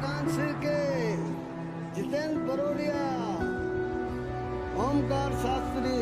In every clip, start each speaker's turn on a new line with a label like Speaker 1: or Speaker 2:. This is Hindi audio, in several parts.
Speaker 1: वाकांक्षी के जितेंद्र बरोड़िया, ओमकार शास्त्री।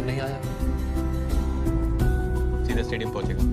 Speaker 2: नहीं आया, सीधे स्टेडियम पहुंचेगा।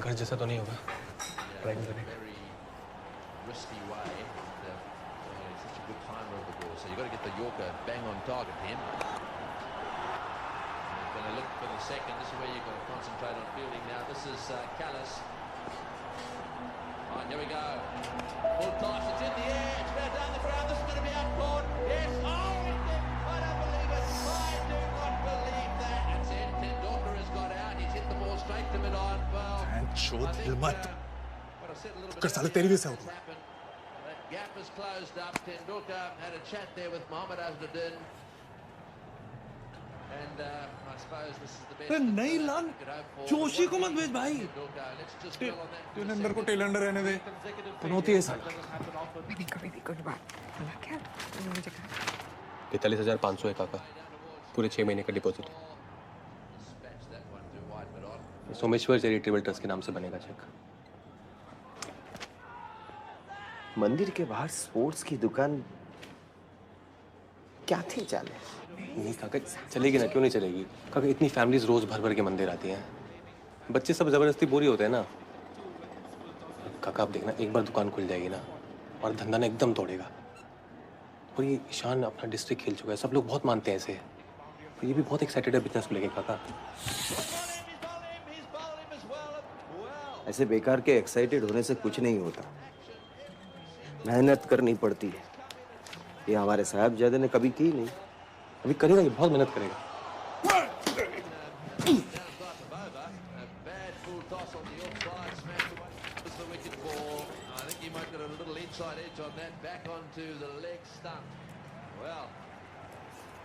Speaker 2: घर जैसा तो नहीं होगा, ड्राइविंग करेगा।
Speaker 3: Risky way. He's such a good timer of the ball, so you've got to get the Yorker bang on target him. You're going to look for the second. This is where you've got to concentrate on fielding now. This is Callis. Right, here we go. Full toss, it's in the air, it's right down the ground. This is going to be out caught. Yes, oh, I don't believe it. I do not believe that. It's in. Tendulkar has got out. He's hit the ball straight to mid-on. Well,
Speaker 4: शोध हिलमत कर साले तेरी भी से होता है।
Speaker 3: That gap is closed up. Tendulkar had a chat there with Mohammad Azharuddin. And I suppose this is the best.
Speaker 4: नहीं लान, जोशी को मत भेज भाई। टेलंडर को टेलंडर रहने दे। पनौती है साला।
Speaker 5: कोई बात। क्या? मुझे कहा।
Speaker 2: 43,500 है काका, पूरे 6 महीने का डिपॉजिट। सोमेश्वर चैरिटेबल ट्रस्ट के नाम से बनेगा चेक।
Speaker 6: मंदिर के बाहर स्पोर्ट्स की दुकान क्या थी चाले?
Speaker 2: नहीं काका, चलेगी ना, क्यों नहीं चलेगी काका। इतनी फैमिलीज रोज भर भर के मंदिर आती हैं, बच्चे सब जबरदस्ती बोरी होते हैं ना काका। आप देखना, एक बार दुकान खुल जाएगी ना और धंधा ना एकदम तोड़ेगा। और ये ईशान अपना डिस्ट्रिक्ट खेल चुका है, सब लोग बहुत मानते हैं ऐसे। और ये भी बहुत एक्साइटेड है बिजनेस को लेके काका।
Speaker 6: ऐसे बेकार के एक्साइटेड होने से कुछ नहीं होता, मेहनत करनी पड़ती है। ये हमारे साहबजादे ने कभी की नहीं,
Speaker 2: अभी करेगा, ये बहुत मेहनत करेगा।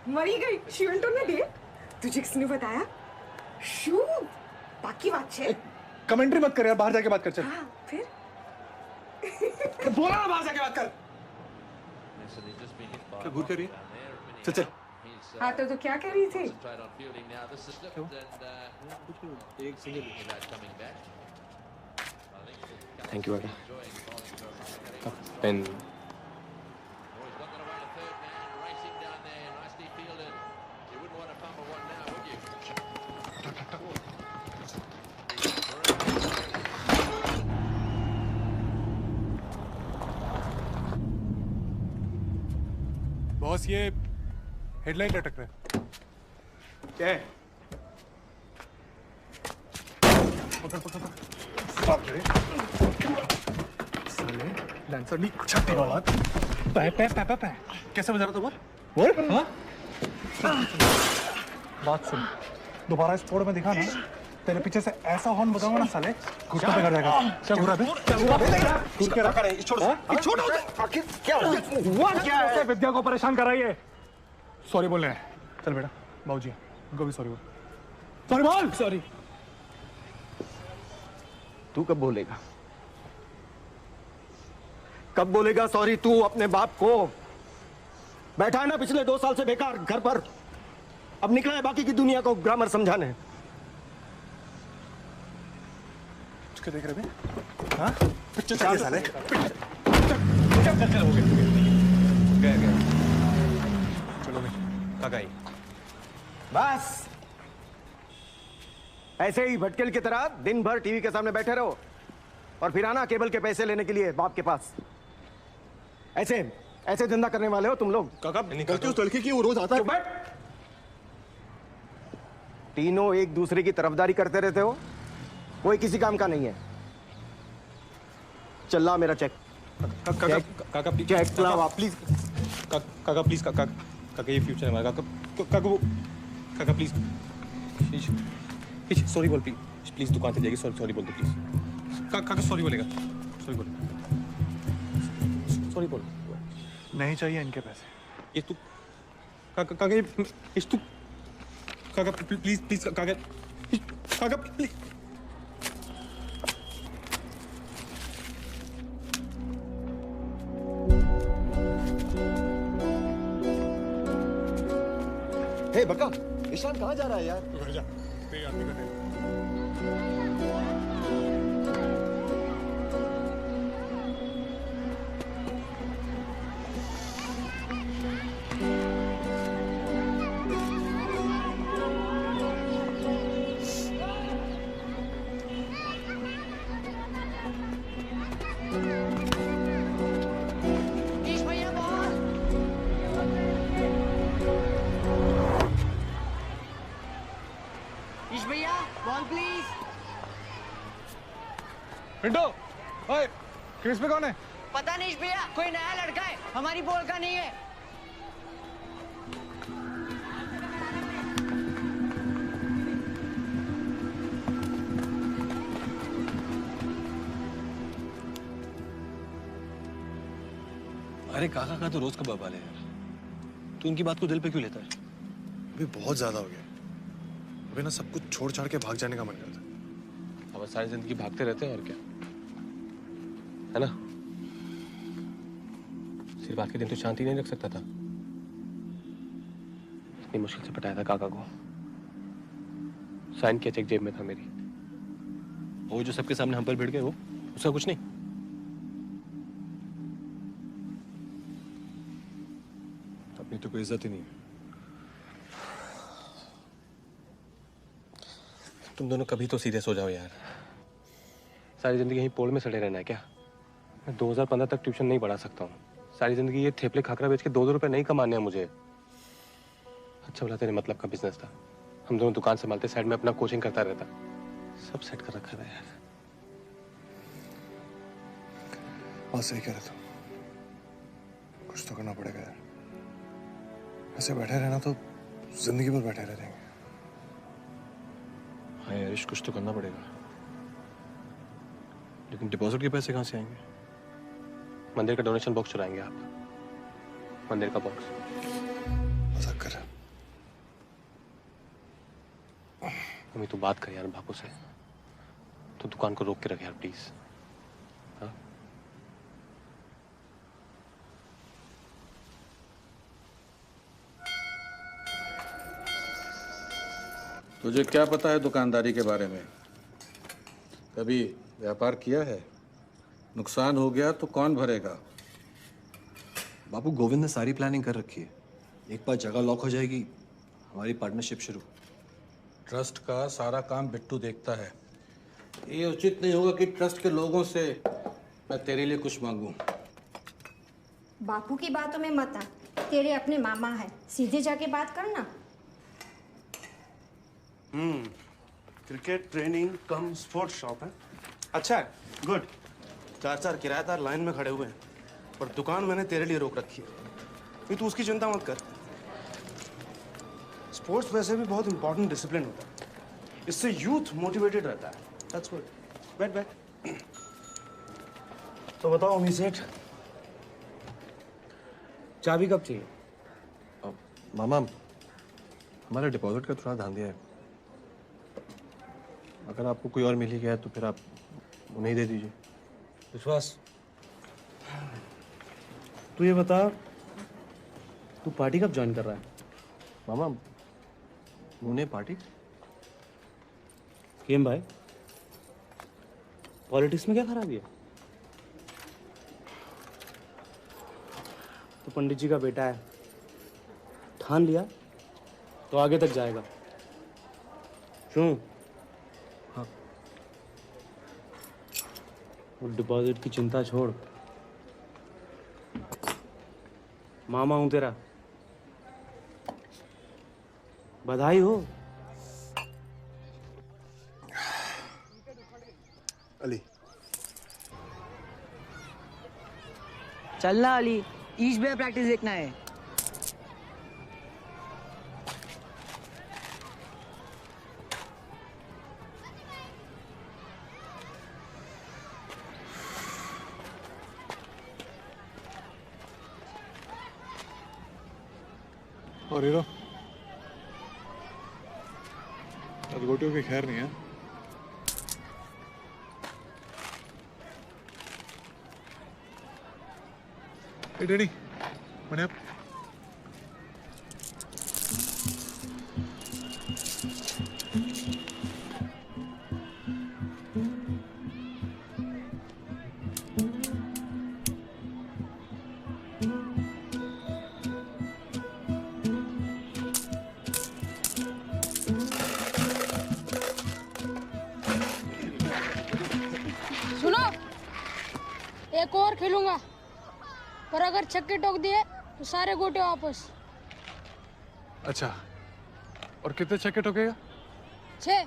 Speaker 5: मरी गई शिवंटो ने दे तुझे किसने बताया? शू बाकी बात है।
Speaker 4: कमेंट्री मत कर यार, बाहर जाके बात कर। चल
Speaker 5: फिर
Speaker 4: बोला ना, बाहर जाके बात कर। क्या घूर कर रही है? चल चल।
Speaker 5: हाँ तो क्या कह रही थी?
Speaker 4: एक सिंगल।
Speaker 2: थैंक यू काका। पेन
Speaker 4: बॉस ये हेडलाइट लटक रहा है।
Speaker 6: क्या है?
Speaker 4: पकड़ पकड़ पकड़। साले डांसर नहीं छट्टी वाला। पै पै पै पै पै। कैसे बजा रहा था बोल? हाँ? बात सुन, दोबारा इस कोड में दिखा ना, तेरे पीछे से ऐसा हॉर्न बजाऊंगा ना साले, घुटनों पे कर जाएगा। क्या बुरा बे? क्या बुरा बे? घुट के रख। छोड़
Speaker 6: आखिर क्या हुआ? क्या है?
Speaker 4: विद्या को परेशान कर रही है। सॉरी बोल रहे हैं। चल बेटा, बाबूजी, उनको भी सॉरी बोल। सॉरी बोल। सॉरी।
Speaker 6: तू कब बोलेगा? कब बोलेगा सॉरी तू अपने बाप को? बैठा है ना पिछले 2 साल से बेकार घर पर, अब निकला है बाकी की दुनिया को ग्रामर समझाने।
Speaker 4: क्या देख रहे थे? हाँ? पिक्चर चल साले।
Speaker 2: चल हो गया।
Speaker 4: चलो भाई,
Speaker 2: काका ही।
Speaker 6: बस ऐसे ही भटकेल की तरह दिन भर टीवी के सामने बैठे रहो और फिर आना केबल के पैसे लेने के लिए बाप के पास। ऐसे ऐसे धंधा करने वाले हो तुम लोग।
Speaker 4: काका गलती उस लड़की की, वो रोज आता है।
Speaker 6: चुप बैठ। तीनों एक दूसरे की तरफदारी करते रहते हो, कोई किसी काम का नहीं है। चल ला मेरा चेक।
Speaker 2: काका प्लीज,
Speaker 6: चेक ला वापस।
Speaker 2: प्लीज काका प्लीज, काका ये फ्यूचर है हमारा। काका प्लीज सॉरी बोल प्लीज दुकान से जाएगी। सॉरी बोल दो प्लीज। काका सॉरी बोलेगा। सॉरी बोल।
Speaker 4: नहीं चाहिए इनके पैसे।
Speaker 2: ये तू काका ये तू काका प्लीज काका प्लीज।
Speaker 6: हे बका, ईशान कहाँ जा रहा है यार?
Speaker 4: तू घर जा, तेरी आदमी का टाइम।
Speaker 7: भैया बॉल प्लीज।
Speaker 4: पिंटो, ओए, क्रिस पे कौन है?
Speaker 7: पता नहीं भैया, कोई नया लड़का है, हमारी बॉल का नहीं है।
Speaker 2: अरे काका का तो रोज का बवाल है यार, तू उनकी बात को दिल पे क्यों लेता है?
Speaker 4: अभी बहुत ज्यादा हो गया। अभी ना सब कुछ छोड़ छाड़ के भाग जाने का मन करता है।
Speaker 2: अब सारी जिंदगी भागते रहते हैं और क्या, है ना? सिर्फ आखिरी दिन तो शांति नहीं रख सकता था। इतनी मुश्किल से पटाया था काका को, साइन किया चेक जेब में था मेरी। वो जो सबके सामने हम पर भिड़ गए, वो उसका कुछ नहीं।
Speaker 4: अपनी तो कोई इज्जत ही नहीं है।
Speaker 2: तुम दोनों कभी तो सीरियस हो जाओ यार। सारी जिंदगी यहीं पोल में सड़े रहना है क्या? मैं 2015 तक ट्यूशन नहीं पढ़ा सकता हूँ। सारी जिंदगी ये थेपले खाकरा बेच के 2-2 रुपए नहीं कमाने हैं मुझे। अच्छा बोला तेरे मतलब का बिजनेस था, हम दोनों दुकान संभालते, साइड में अपना कोचिंग करता रहता। सब सेट कर रखा था यार।
Speaker 4: बहुत सही कह रहे थे, कुछ तो करना पड़ेगा यार। ऐसे बैठे रहना तो जिंदगी भर बैठे रह जाएंगे।
Speaker 2: हाँ यार, कुछ तो करना पड़ेगा। लेकिन डिपॉजिट के पैसे कहाँ से आएंगे? मंदिर का डोनेशन बॉक्स चुराएंगे आप? मंदिर का बॉक्स?
Speaker 4: मजाक कर रहा।
Speaker 2: मम्मी तू बात कर यार बापू से, तो दुकान को रोक के रख यार प्लीज। हाँ?
Speaker 8: तुझे क्या पता है दुकानदारी के बारे में? कभी व्यापार किया है? नुकसान हो गया तो कौन भरेगा?
Speaker 9: बापू, गोविंद ने सारी प्लानिंग कर रखी है। एक बार जगह लॉक हो जाएगी, हमारी पार्टनरशिप शुरू।
Speaker 8: ट्रस्ट का सारा काम बिट्टू देखता है। ये उचित नहीं होगा कि ट्रस्ट के लोगों से मैं तेरे लिए कुछ मांगूं।
Speaker 10: बापू की बातों में मत आ, तेरे अपने मामा है, सीधे जाके बात करना।
Speaker 11: क्रिकेट ट्रेनिंग कम स्पोर्ट्स शॉप है। अच्छा है, गुड। 4 किराएदार लाइन में खड़े हुए हैं और दुकान मैंने तेरे लिए रोक रखी है। नहीं तू उसकी चिंता मत कर। स्पोर्ट्स वैसे भी बहुत इंपॉर्टेंट डिसिप्लिन होता है, इससे यूथ मोटिवेटेड रहता है। That's good. बैठ बैठ। तो बताओ अमी सेठ, चाबी कब चाहिए?
Speaker 9: मामा, हमारे डिपॉजिट का थोड़ा ध्यान दिया है। अगर आपको कोई और मिल ही गया है तो फिर आप उन्हें ही दे दीजिए।
Speaker 11: विश्वास, तू ये बता, तू पार्टी कब ज्वाइन कर रहा है?
Speaker 9: मामा, उन्हें पार्टी?
Speaker 11: केम भाई, पॉलिटिक्स में क्या खराबी है? तो पंडित जी का बेटा है, ठान लिया तो आगे तक जाएगा। क्यों?
Speaker 9: हाँ।
Speaker 11: और डिपॉजिट की चिंता छोड़, मामा हूं तेरा, बधाई हो।
Speaker 4: अली,
Speaker 7: चलना अली, ईस्ट में प्रैक्टिस देखना है।
Speaker 4: और हीरो, आज गोटियों की खैर नहीं है। Hey, Danny, what up?
Speaker 12: सुनो, एक और खेलूंगा, पर अगर छक्के ठोक दिए तो सारे गोटे वापस।
Speaker 4: अच्छा, और कितने छक्के ठोकेगा?
Speaker 12: 6।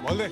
Speaker 4: बोल दे।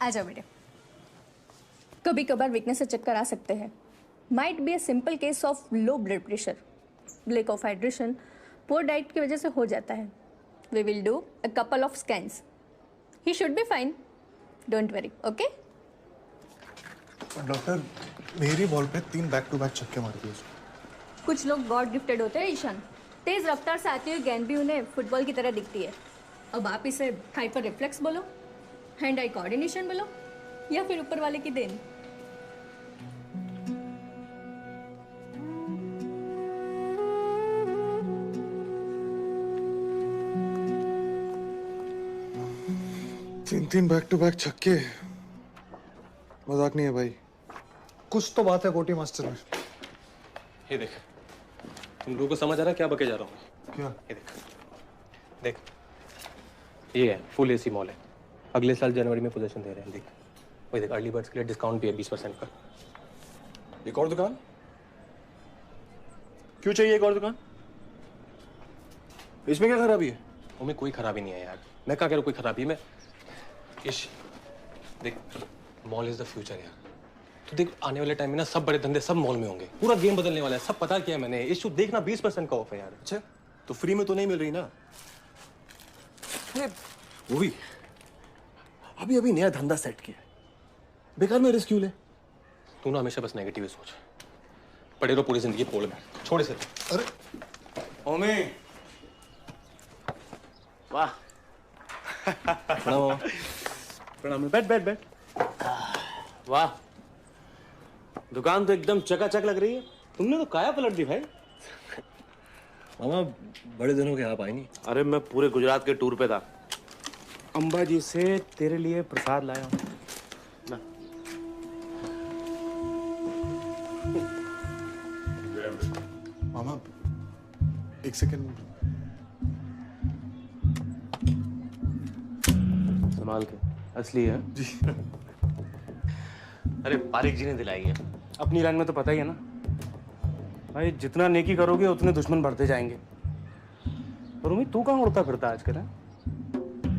Speaker 13: आ जाओ बेटे। कभी कभार वीकनेस से चक्कर आ सकते हैं। Might be a simple case of low blood pressure, lack of hydration, poor diet की वजह से हो जाता है। We will do a couple of scans. He should be fine, don't worry, okay?
Speaker 4: Doctor, मेरी बॉल पे 3 बैक टू बैक छक्के मार दिए।
Speaker 13: कुछ लोग गॉड गिफ्टेड होते हैं ईशान। तेज रफ्तार से आती हुई गेंद भी उन्हें फुटबॉल की तरह दिखती है। अब आप इसे हाइपर रिफ्लेक्स बोलो। हैंड आई कोऑर्डिनेशन बोलो या फिर ऊपर वाले की देन।
Speaker 4: तीन बैक टू बैक छक्के, मजाक नहीं है भाई। कुछ तो बात है कोटी मास्टर में।
Speaker 2: ये देख, तुम लोगों को समझ आ रहा है क्या बके जा रहा हूँ?
Speaker 4: क्या?
Speaker 2: ये देख, ये है फुल एसी मॉल है, अगले साल जनवरी में पोजीशन दे रहे हैं। देख वही देख, अर्ली बर्ड्स के लिए डिस्काउंट भी है 20% का।
Speaker 9: एक और दुकान?
Speaker 2: क्यों चाहिए एक और दुकान?
Speaker 9: इसमें क्या खराबी है?
Speaker 2: उनमें कोई खराबी नहीं है यार, मैं क्या कह रहा हूँ कोई खराबी है? मैं इश देख, मॉल इज द फ्यूचर यार। तो देख आने वाले टाइम में ना सब बड़े धंधे सब मॉल में होंगे, पूरा गेम बदलने वाला है, सब पता किया है मैंने। इशू देखना 20% का ऑफ है यार।
Speaker 9: अच्छा तो फ्री में तो नहीं मिल रही ना? अरे वो भी अभी अभी नया धंधा सेट किया है, बेकार में रिस्क क्यों ले?
Speaker 2: तू ना हमेशा बस नेगेटिव सोच, पड़े रहो पूरी जिंदगी पोल में, छोड़ इसे।
Speaker 4: अरे
Speaker 11: ओमे, वाह।
Speaker 9: प्रणाम।
Speaker 11: प्रणाम। बैठ बैठ बैठ। वाह, दुकान तो एकदम चकाचक लग रही है। तुमने तो काया पलट दी भाई।
Speaker 9: मामा बड़े दिनों के आप आए नहीं।
Speaker 11: अरे मैं पूरे गुजरात के टूर पे था, अंबा जी से तेरे लिए प्रसाद लाया हूँ।
Speaker 4: मामा एक सेकंड।
Speaker 11: संभाल के, असली है जी। अरे पारिक जी ने दिलाई है। अपनी लाइन में तो पता ही है ना भाई, जितना नेकी करोगे उतने दुश्मन बढ़ते जाएंगे। और उम्मीद तू कहाँ उड़ता फिरता आजकल है?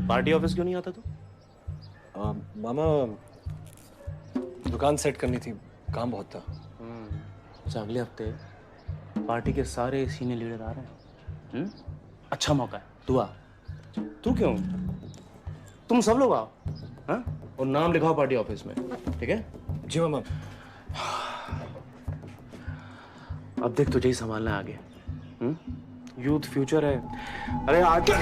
Speaker 11: पार्टी ऑफिस क्यों नहीं आता तू?
Speaker 9: मामा दुकान सेट करनी थी, काम बहुत था।
Speaker 11: अच्छा, अगले हफ्ते पार्टी के सारे सीनियर लीडर आ रहे हैं। अच्छा मौका है, तू आ। तू क्यों? तुम सब लोग आओ, हाँ? और नाम लिखाओ पार्टी ऑफिस में, ठीक है?
Speaker 9: जी मामा।
Speaker 11: अब देख तुझे ही संभालना है आगे। यूथ फ्यूचर है। अरे आगे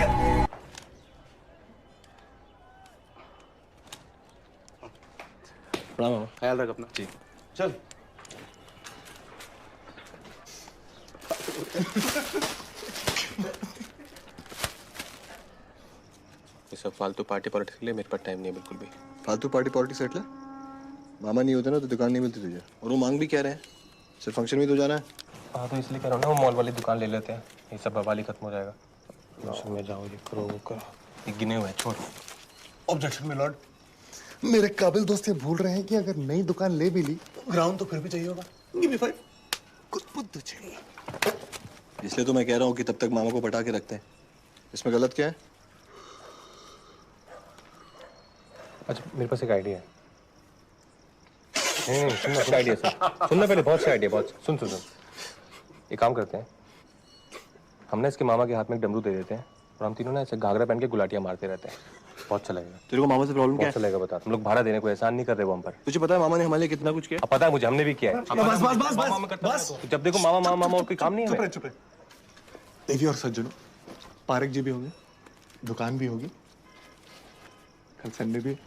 Speaker 9: प्रणाम मामा।
Speaker 11: ख्याल रख अपना।
Speaker 9: जी
Speaker 11: चल।
Speaker 2: ये सब फालतू पार्टी पॉलिटिक्स के लिए मेरे पास टाइम नहीं है बिल्कुल भी।
Speaker 9: फालतू पार्टी पॉलिटिक्स सेट ले। मामा नहीं होते ना तो दुकान नहीं मिलती तुझे, और वो मांग भी क्या रहे हैं, सिर्फ फंक्शन में तो जाना है।
Speaker 2: हाँ तो इसलिए कह रहा हूँ ना, वो मॉल वाली दुकान ले लेते हैं, ये सब बवाल ही खत्म हो जाएगा। फंक्शन में जाओ, ये करो वो करो, ये गिने हुए हैं, छोड़।
Speaker 4: ऑब्जेक्शन में लॉर्ड, मेरे काबिल दोस्त ये भूल रहे हैं कि अगर नई दुकान ले भी ली तो ग्राउंड तो फिर भी चाहिए होगा। Give me 5। कुछ बुद्ध चाहिए।
Speaker 9: इसलिए तो मैं कह रहा हूँ कि तब तक मामा को पटा के रखते हैं। इसमें गलत क्या है?
Speaker 2: अच्छा मेरे पास एक आइडिया है। नहीं सुनना आइडिया सुनना पहले, बहुत से आइडिया, बहुत सुन। एक काम करते हैं, हम ना इसके मामा के हाथ में एक डमरू दे देते हैं और हम तीनों ना ऐसे घाघरा पहन के गुलाटियां मारते रहते हैं। बहुत अच्छा लगेगा।
Speaker 9: तेरे को मामा से प्रॉब्लम क्या है?
Speaker 2: अच्छा लगेगा बता। हम लोग भाड़ा देने को एहसान नहीं कर रहे वो हम पर।
Speaker 9: तुझे पता है मामा ने हमारे लिए कितना कुछ किया?
Speaker 2: अब पता है मुझे, हमने भी किया है।
Speaker 9: बस।
Speaker 2: जब देखो मामा और कोई काम नहीं है।
Speaker 4: चुप रहे। देवी और सज्जनों, पारक जी भी होंगे, दुकान भी होगी, कल संडे भी।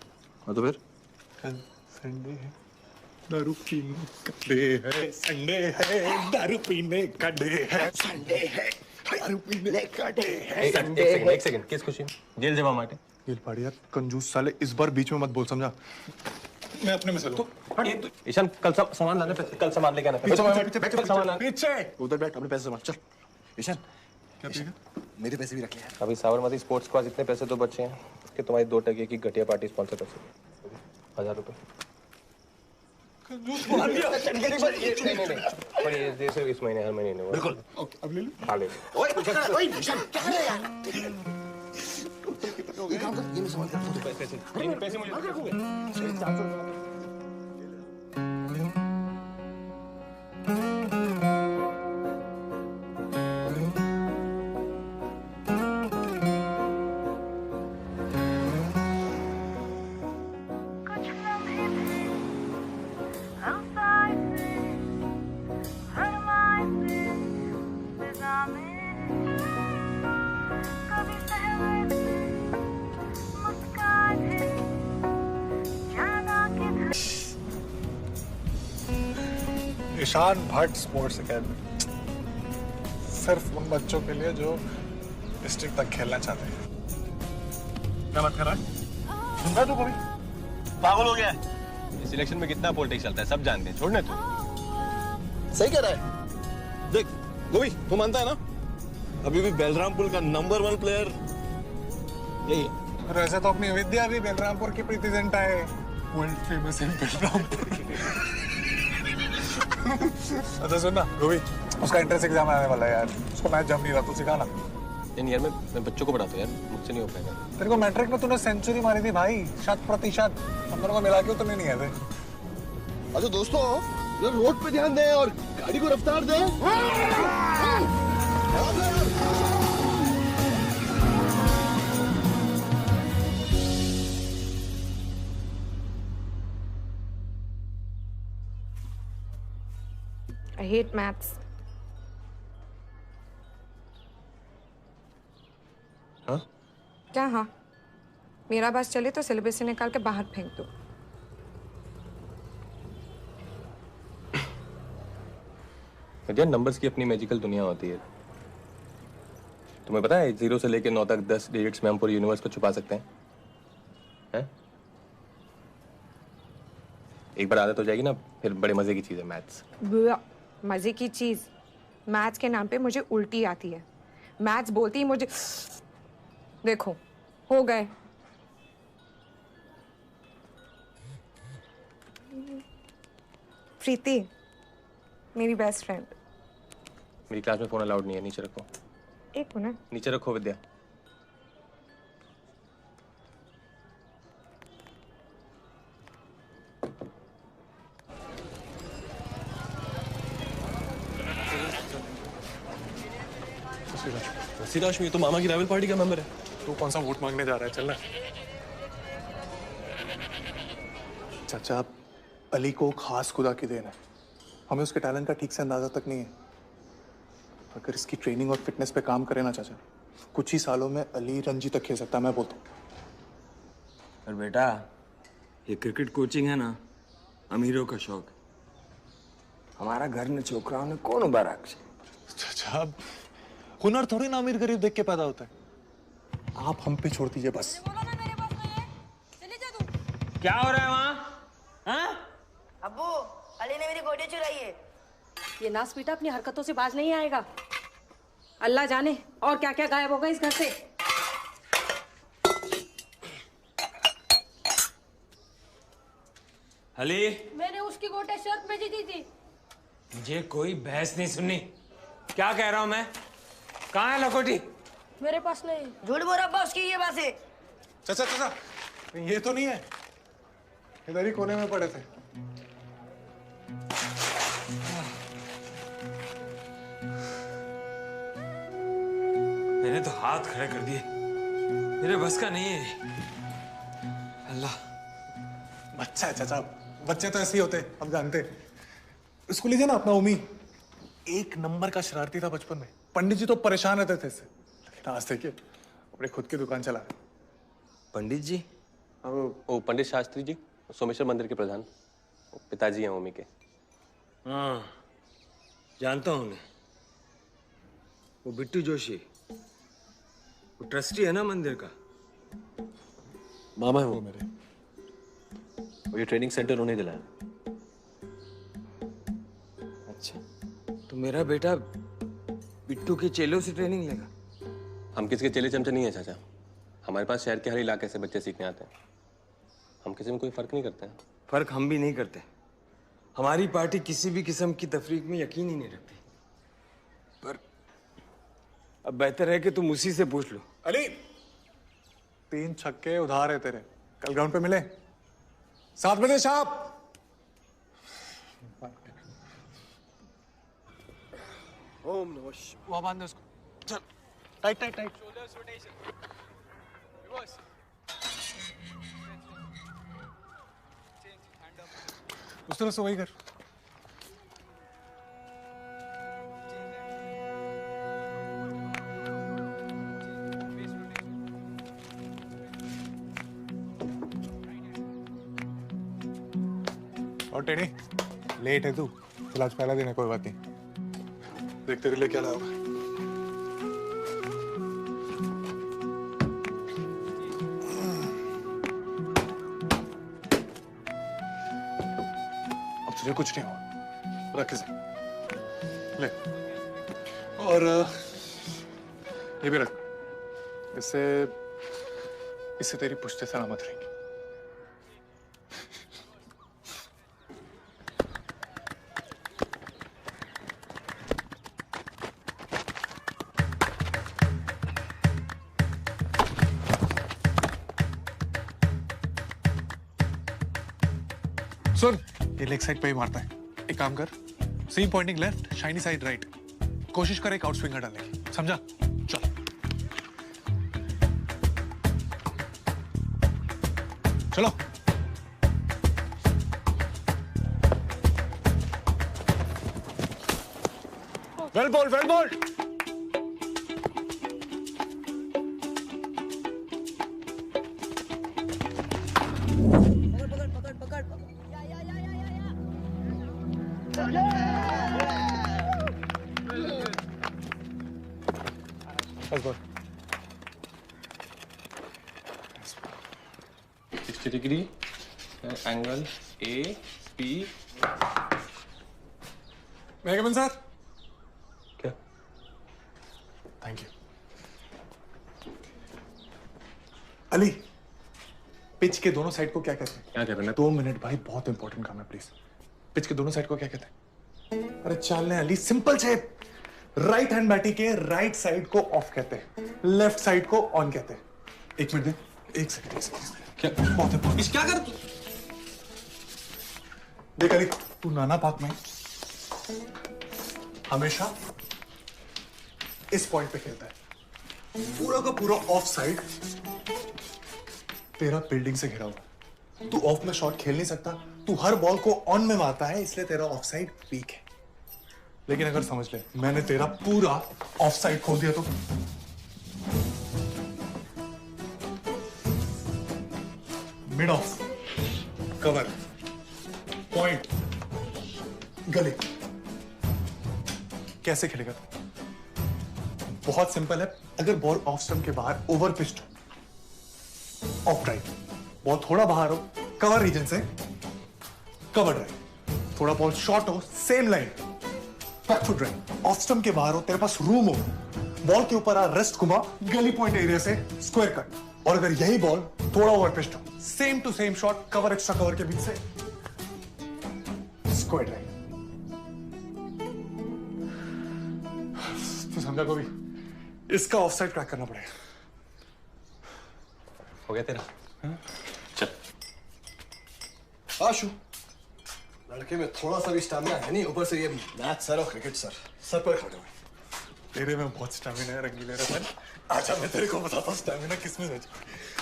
Speaker 9: हाँ तो फिर?
Speaker 4: कल संडे है, दारू पीने का डे है। संडे है, दारू पीने का डे है। संडे है, दारू पीने का डे है।
Speaker 2: एक सेकंड, किस खुशी में जेल जमा माटे?
Speaker 4: जेल पाड़ी यार, कंजूस साले, इस बार बीच में मत बोल, समझा? मैं अपने में से लूं।
Speaker 2: ईशान कल सामान लाने, कल सामान लेके आना।
Speaker 4: पीछे
Speaker 9: उधर बैठ, अपने पैसे संभाल। चल ईशान,
Speaker 4: क्या पिएगा?
Speaker 9: मेरे पैसे भी रख ले यार।
Speaker 2: अभी साबरमती स्पोर्ट्स के पास इतने पैसे तो बचे हैं कि तुम्हारी 2 टके की घटिया पार्टी स्पॉन्सर कर सकते। 1000 रुपए। पर ये सिर्फ इस महीने, हर महीने नहीं।
Speaker 9: बिल्कुल।
Speaker 4: अब ले लो।
Speaker 2: हाँ ले लो।
Speaker 9: ओए ईशान, क्या है यार? ये काम कर, ये मैं संभाल कर।
Speaker 2: पैसे मुझे रखोगे?
Speaker 4: प्रशांत भट्ट स्पोर्ट्स एकेडमी, सिर्फ उन बच्चों के लिए जो डिस्ट्रिक्ट तक खेलना चाहते हैं। क्या बात कर रहा है? सुन रहा तू कभी? पागल हो गया है?
Speaker 2: इस इलेक्शन में कितना पॉलिटिक्स चलता है सब जानते हैं, छोड़ना तू।
Speaker 9: सही कह रहा है। देख गोभी, तू मानता है ना अभी भी बलरामपुर का नंबर 1 प्लेयर यही है।
Speaker 4: वैसे तो अपनी विद्या भी बलरामपुर की प्रीति जिंटा है, वर्ल्ड फेमस इन बलरामपुर। अच्छा सुन ना गोभी, उसका एंट्रेंस एग्जाम आने वाला है यार, उसको मैच जम नहीं रहा, तू सिखा ना।
Speaker 2: यार मैं बच्चों को पढ़ाता हूँ यार, मुझसे नहीं हो पाएगा।
Speaker 4: तेरे को मैट्रिक में तूने सेंचुरी मारी थी भाई, 100%। हम दोनों को मिला के उतने नहीं आए थे।
Speaker 9: अच्छा दोस्तों, रोड पे ध्यान दें और गाड़ी को रफ्तार दें।
Speaker 5: I hate maths.
Speaker 4: हाँ?
Speaker 5: क्या हाँ? मेरा बस चले तो सिलेबस से निकाल के बाहर फेंक दो।
Speaker 2: यार नंबर्स की अपनी मैजिकल दुनिया होती है। तुम्हें पता है 0 से लेकर 9 तक 10 डिजिट्स में हम पूरे यूनिवर्स को छुपा सकते हैं? हैं? एक बार आदत हो जाएगी ना, फिर बड़े मजे की चीज है मैथ्स।
Speaker 5: मजे की चीज? मैथ्स के नाम पे मुझे उल्टी आती है। मैथ्स बोलती ही मुझे देखो हो गए। प्रीति मेरी बेस्ट फ्रेंड।
Speaker 2: मेरी क्लास में फोन अलाउड नहीं है, नीचे रखो।
Speaker 5: एक मिनट।
Speaker 2: नीचे रखो विद्या।
Speaker 9: रश्मि तो मामा की राइवल पार्टी का मेंबर है।
Speaker 4: तू कौन सा वोट मांगने जा रहा है? चलना। चाचा, अली को खास खुदा की देन है, हमें उसके टैलेंट का ठीक से अंदाजा तक नहीं है। अगर इसकी ट्रेनिंग और फिटनेस पे काम करे ना चाचा, कुछ ही सालों में अली रणजी तक खेल सकता है, मैं बोलता हूँ।
Speaker 14: पर बेटा, ये क्रिकेट कोचिंग है ना, अमीरों का शौक। हमारा घर ने छोकराओं ने कौन उबारा?
Speaker 4: चाचा, हुनर थोड़ी ना अमीर गरीब देख के पैदा होता है। आप हम पे छोड़ दीजिए बस।
Speaker 7: क्या हो रहा है वहाँ? हाँ?
Speaker 15: अब्बू, अली ने मेरी गोटियां चुराई है।
Speaker 16: ये नास बेटा अपनी हरकतों से बाज नहीं आएगा। अल्लाह जाने और क्या क्या गायब होगा इस घर से।
Speaker 7: अली,
Speaker 12: मैंने उसकी गोटियां शर्त में जीती थी।
Speaker 7: मुझे कोई बहस नहीं सुननी। क्या कह रहा हूँ मैं? कहाँ है लकोटी?
Speaker 12: मेरे पास नहीं।
Speaker 15: झूठ बोल रहा अब्बा, उसकी ये बात है।
Speaker 4: चाचा चाचा, ये तो नहीं है, इधर ही कोने में पड़े थे।
Speaker 7: मैंने तो हाथ खड़े कर दिए, मेरे बस का नहीं है। अल्लाह।
Speaker 4: बच्चा है चाचा, बच्चे तो ऐसे ही होते, अब जानते। इसको लीजिए ना अपना उमी, एक नंबर का शरारती था बचपन में। पंडित जी तो परेशान रहते थे इससे, लेकिन आज देखिए अपने खुद की दुकान चला रहे।
Speaker 14: पंडित जी?
Speaker 2: वो पंडित शास्त्री जी, सोमेश्वर मंदिर के प्रधान, पिताजी हैं ओमी के।
Speaker 14: हाँ, जानता हूँ उन्हें। वो बिट्टू जोशी, वो ट्रस्टी है ना मंदिर का।
Speaker 9: मामा है वो मेरे, वो ये ट्रेनिंग सेंटर उन्हें दिलाया।
Speaker 14: अच्छा, तो मेरा बेटा बिट्टू के चेलों से ट्रेनिंग लेगा?
Speaker 2: हम किसी के चेले चमचे नहीं है चाचा। हमारे पास शहर के हर इलाके से बच्चे सीखने आते हैं। हम किसी में कोई फर्क नहीं करते हैं।
Speaker 14: फर्क हम भी नहीं करते। हमारी पार्टी किसी भी किस्म की तफरीक में यकीन ही नहीं रखती। पर अब बेहतर है कि तुम उसी से पूछ लो।
Speaker 4: अली, 3 छक्के उधार है तेरे, कल ग्राउंड पे मिले 7 बजे शाम।
Speaker 9: ओम नमः शिवाय।
Speaker 4: वहां बांध दे उसको, चल टाइट टाइट टाइट। उस तरह से वही कर। और टेढ़े, लेट है तू। चल आज पहला दिन है, कोई बात नहीं। देख तेरे लिए क्या लाया होगा। अब तुझे कुछ नहीं हुआ, रख इसे, ले। और ये भी रख, इससे तेरी पुश्ते सलामत रहेंगी। सुन, ये लेग साइड पे ही मारता है। एक काम कर, same pointing left, shiny side right. कोशिश कर एक आउट स्विंगर डालने की, समझा? चल। चलो। Well bowled, well bowled. बस बस
Speaker 2: 60 डिग्री एंगल ए पी।
Speaker 4: मेहगमन सर।
Speaker 2: क्या?
Speaker 4: Thank you. अली, पिच के दोनों साइड को क्या कहते हैं?
Speaker 2: क्या कर रहे हैं?
Speaker 4: 2 मिनट भाई, बहुत इंपॉर्टेंट काम है प्लीज। पिच के दोनों साइड को क्या कहते हैं? अरे चलने अली, सिंपल से। राइट हैंड बैटी के राइट साइड को ऑफ कहते हैं, लेफ्ट साइड को ऑन कहते हैं। 1 मिनट दे, एक सेकंड। क्या बहुत इंपॉर्टेंट? क्या कर तू? देख अली, तू नाना पाक में हमेशा इस पॉइंट पे खेलता है। पूरा का पूरा ऑफ साइड तेरा बिल्डिंग से घिरा हुआ। तू ऑफ में शॉट खेल नहीं सकता, तू हर बॉल को ऑन में मारता है, इसलिए तेरा ऑफ साइड वीक है। लेकिन अगर समझ ले, मैंने तेरा पूरा ऑफ साइड खोल दिया तो मिड ऑफ, कवर, पॉइंट, गली, कैसे खेलेगा तू? बहुत सिंपल है। अगर बॉल ऑफ स्टंप के बाहर ओवर पिच्ड हो, ऑफ ड्राइव, बॉल थोड़ा बाहर हो कवर रीजन से, कवर ड्राइव, थोड़ा बॉल शॉर्ट हो same line, back foot drive, off stump के बाहर हो, तेरे पास रूम हो, बॉल के ऊपर आ रेस्ट घुमा, गली पॉइंट एरिया से स्क्वायर कट। और अगर यही बॉल थोड़ा ओवर पिच्ड हो, same to same shot, cover extra cover के बीच से स्क्वायर ड्राइव। तू समझा कभी? इसका ऑफ साइड क्रैक करना पड़ेगा।
Speaker 2: हो गया तेरा?
Speaker 9: हाँ?
Speaker 2: चल।
Speaker 9: आशु, लड़के में थोड़ा सा भी स्टैमिना है नहीं, ऊपर से ये मैथ सर और क्रिकेट सर पर खड़े हुए।
Speaker 4: तेरे में बहुत स्टैमिना है रंगीले रतन। आजा मैं तेरे को बताता हूँ स्टैमिना किसमें है।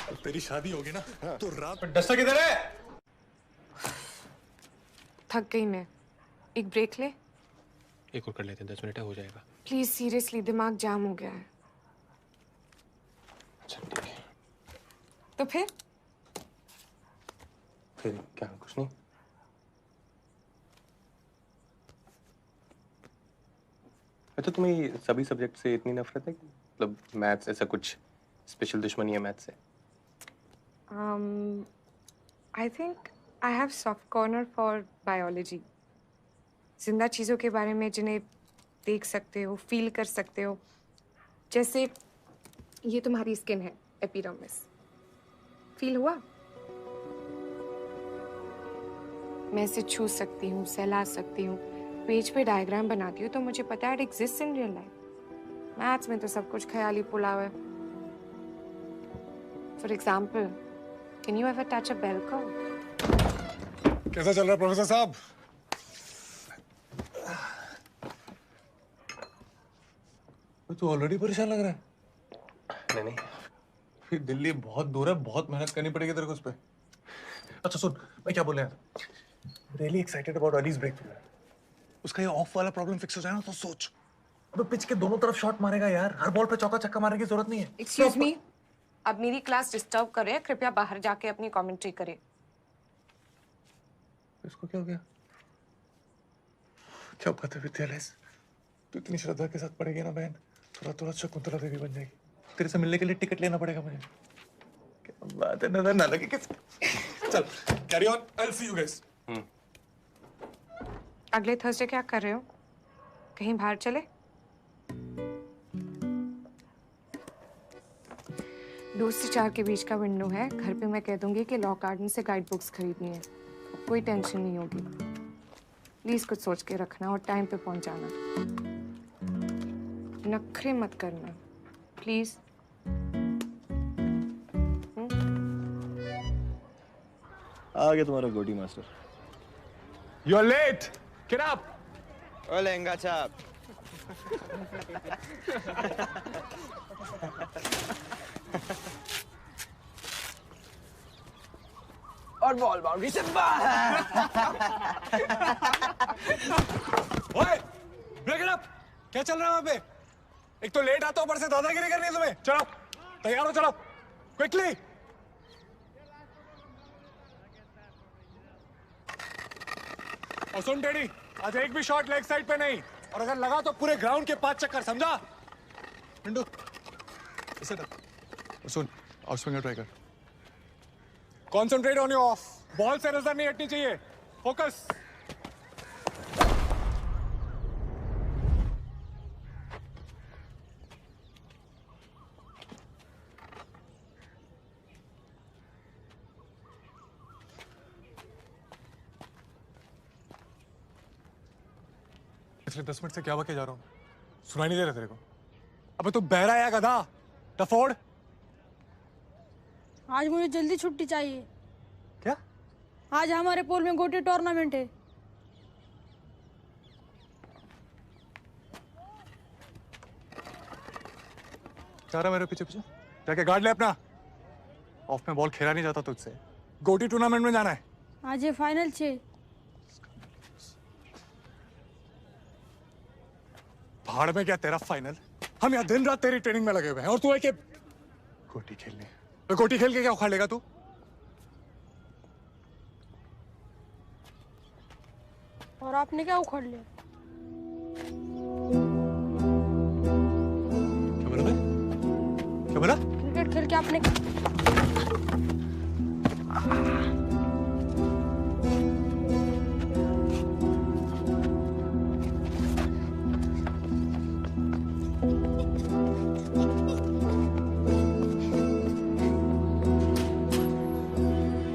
Speaker 4: अब तेरी शादी होगी ना तो रात में
Speaker 9: डस्टर किधर है?
Speaker 5: थक गई मैं, एक ब्रेक ले।
Speaker 2: एक और कर लेते हैं, 10 मिनट है, हो जाएगा।
Speaker 5: प्लीज सीरियसली, दिमाग जाम हो गया है।
Speaker 2: अच्छा ठीक है।
Speaker 5: तो फिर
Speaker 2: क्या? कुछ नहीं। अच्छा, तुम्हें सभी सब्जेक्ट से इतनी नफरत है? मतलब मैथ्स, ऐसा कुछ स्पेशल दुश्मनी है मैथ्स से?
Speaker 5: I think I have soft corner for biology. जिंदा चीज़ों के बारे में जिन्हें देख सकते हो, फील कर सकते हो। जैसे ये तुम्हारी स्किन है, एपिडर्मिस। फील हुआ? मैं इसे छू सकती हूँ, सहला सकती हूँ, पेज पे डायग्राम बनाती हूँ, तो मुझे पता है it exist in real life. Maths में तो सब कुछ ख्याली पुलाव है। For example, can you ever touch a bell curve?
Speaker 4: कैसा चल रहा है प्रोफेसर साहब? तू ऑलरेडी परेशान लग रहा है।
Speaker 2: नहीं,
Speaker 4: फिर दिल्ली बहुत दूर है, बहुत मेहनत करनी पड़ेगी तेरे को उस पे। अच्छा सुन, मैं क्या बोल रहा था, really excited about allies breakthrough. उसका ये ऑफ वाला प्रॉब्लम फिक्स हो जाए ना तो सोच, अबे पिच के दोनों तरफ शॉट मारेगा यार, हर बॉल पे चौका छक्का मारने की जरूरत नहीं है।
Speaker 5: एक्सक्यूज मी, अब मेरी क्लास डिस्टर्ब कर रहे हैं, कृपया बाहर जाके अपनी कमेंट्री करें।
Speaker 4: इसको क्या हो गया? क्या बात है विद्यालय, तू इतनी श्रद्धा के साथ पढ़ेगी ना बहन, थोड़ा थोड़ा शकुंतला देवी बन जाएगी। तेरे से मिलने के लिए टिकट लेना पड़ेगा मुझे। क्या बात है, नजर ना लगे किस। चल carry on, I will see you guys.
Speaker 5: अगले थर्सडे क्या कर रहे हो? कहीं बाहर चले? 2 से 4 के बीच का विंडो है। घर पे मैं कह दूंगी कि लॉ गार्डन से गाइड बुक्स खरीदनी है। कोई टेंशन नहीं होगी। प्लीज कुछ सोच के रखना और टाइम पे पहुंच जाना। नखरे मत करना प्लीज।
Speaker 9: आ गया तुम्हारा गोटी master.
Speaker 4: You are late, get up.
Speaker 6: Oh लहंगा छाप।
Speaker 14: और बॉल बाउंड्री से बाहर।
Speaker 4: ओए, ब्रेक इट अप। क्या चल रहा है वहां पे? एक तो लेट आता, ऊपर से दादागिरी करनी है तुम्हें। चलो तैयार हो, चलो क्विकली। और सुन टेडी, आज एक भी शॉट लेग साइड पे नहीं, और अगर लगा तो पूरे ग्राउंड के 5 चक्कर, समझा? मिंटू इसे तक सुन, ऑफ स्विंगर ट्राई कर। Concentrate on your of. Ball से नजर नहीं हटनी चाहिए। फोकस। पिछले 10 मिनट से क्या बके जा रहा हूँ, सुनाई नहीं दे रहा तेरे को? अबे तू बहरा है गधा, डफोड़।
Speaker 12: आज मुझे जल्दी छुट्टी चाहिए।
Speaker 4: क्या?
Speaker 12: आज हमारे पोल में गोटी टूर्नामेंट है।
Speaker 4: जा रहा मेरे पीछे पीछे, जाके गार्ड ले अपना। ऑफ में बॉल खेला नहीं जाता तुझसे, गोटी टूर्नामेंट में जाना है।
Speaker 12: आज ये फाइनल 6।
Speaker 4: भाड़ में क्या तेरा फाइनल? हम यहाँ दिन रात तेरी ट्रेनिंग में लगे हुए हैं और तू है कि गोटी खेलनी। तो गोटी खेल के क्या उखाड़ लेगा तू?
Speaker 12: और आपने क्या उखाड़ लिया?
Speaker 4: क्या बोला बे? क्या बोला?
Speaker 12: क्रिकेट खेल के आपने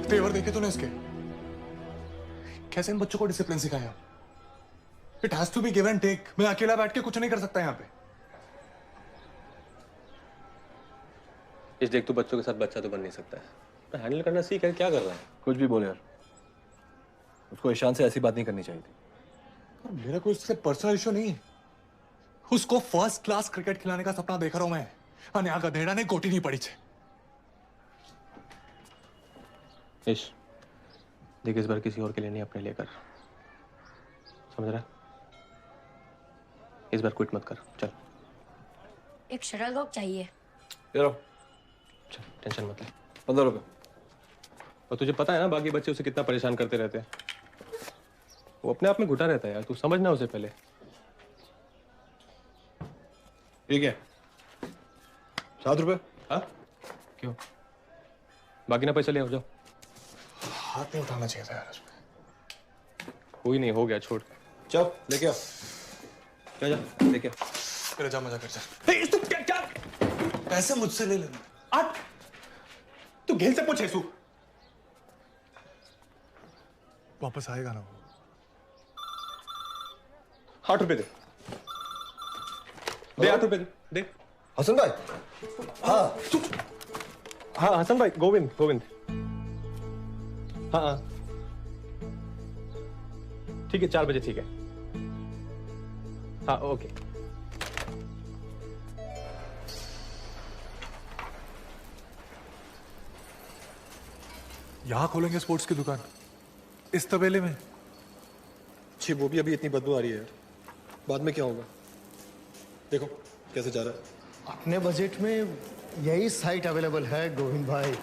Speaker 4: तेवर देखे तूने इसके? कैसे इन बच्चों को डिसिप्लिन सिखाया? It has to be give and take. मैं अकेला बैठ के कुछ नहीं कर सकता यहाँ पे।
Speaker 2: इस देख, तू बच्चों के साथ बच्चा तो बन नहीं सकता है। तो हैंडल करना सीख है। क्या कर रहा है?
Speaker 9: कुछ भी बोल यार, उसको ईशान से ऐसी बात नहीं करनी चाहिए थी।
Speaker 4: और मेरा कोई उससे पर्सनल इशू नहीं है। उसको फर्स्ट क्लास क्रिकेट खिलाने का सपना देख रहा हूं मैं। અને આ ગધેડા ને गोटी नहीं पड़ी है।
Speaker 2: इश, देख इस बार किसी और के लिए नहीं, अपने लिए कर। समझ रहा है? इस बार क्विट मत कर। चल
Speaker 10: एक शटलकॉक चाहिए।
Speaker 9: चलो
Speaker 2: चल, टेंशन मत ले।
Speaker 9: 15 रुपए।
Speaker 2: और तुझे पता है ना बाकी बच्चे उसे कितना परेशान करते रहते हैं। वो अपने आप में घुटा रहता है यार, तू समझना उसे पहले।
Speaker 9: ठीक है, 7 रुपए।
Speaker 2: हाँ क्यों? बाकी ना पैसा ले आओ, जाओ।
Speaker 4: हाथ नहीं उठाना चाहिए था यार उसमें।
Speaker 2: कोई नहीं, हो गया, छोड़।
Speaker 9: चल लेके आओ। जा जा लेके आओ।
Speaker 4: तेरे जा मजा कर जा। तू क्या क्या पैसे मुझसे ले लेना। आठ तू घेल से पूछे सू। वापस आएगा ना वो?
Speaker 2: 8 रुपए दे। दे 8 रुपए दे।
Speaker 9: हसन भाई। हाँ
Speaker 2: हाँ हसन भाई, गोविंद गोविंद। हाँ हाँ ठीक है, 4 बजे ठीक है। हाँ ओके।
Speaker 4: यहां खोलेंगे स्पोर्ट्स की दुकान, इस तबेले में?
Speaker 9: छी, वो भी अभी इतनी बदबू आ रही है यार। बाद में क्या होगा? देखो कैसे जा रहा है।
Speaker 1: अपने बजट में यही साइट अवेलेबल है गोविंद भाई।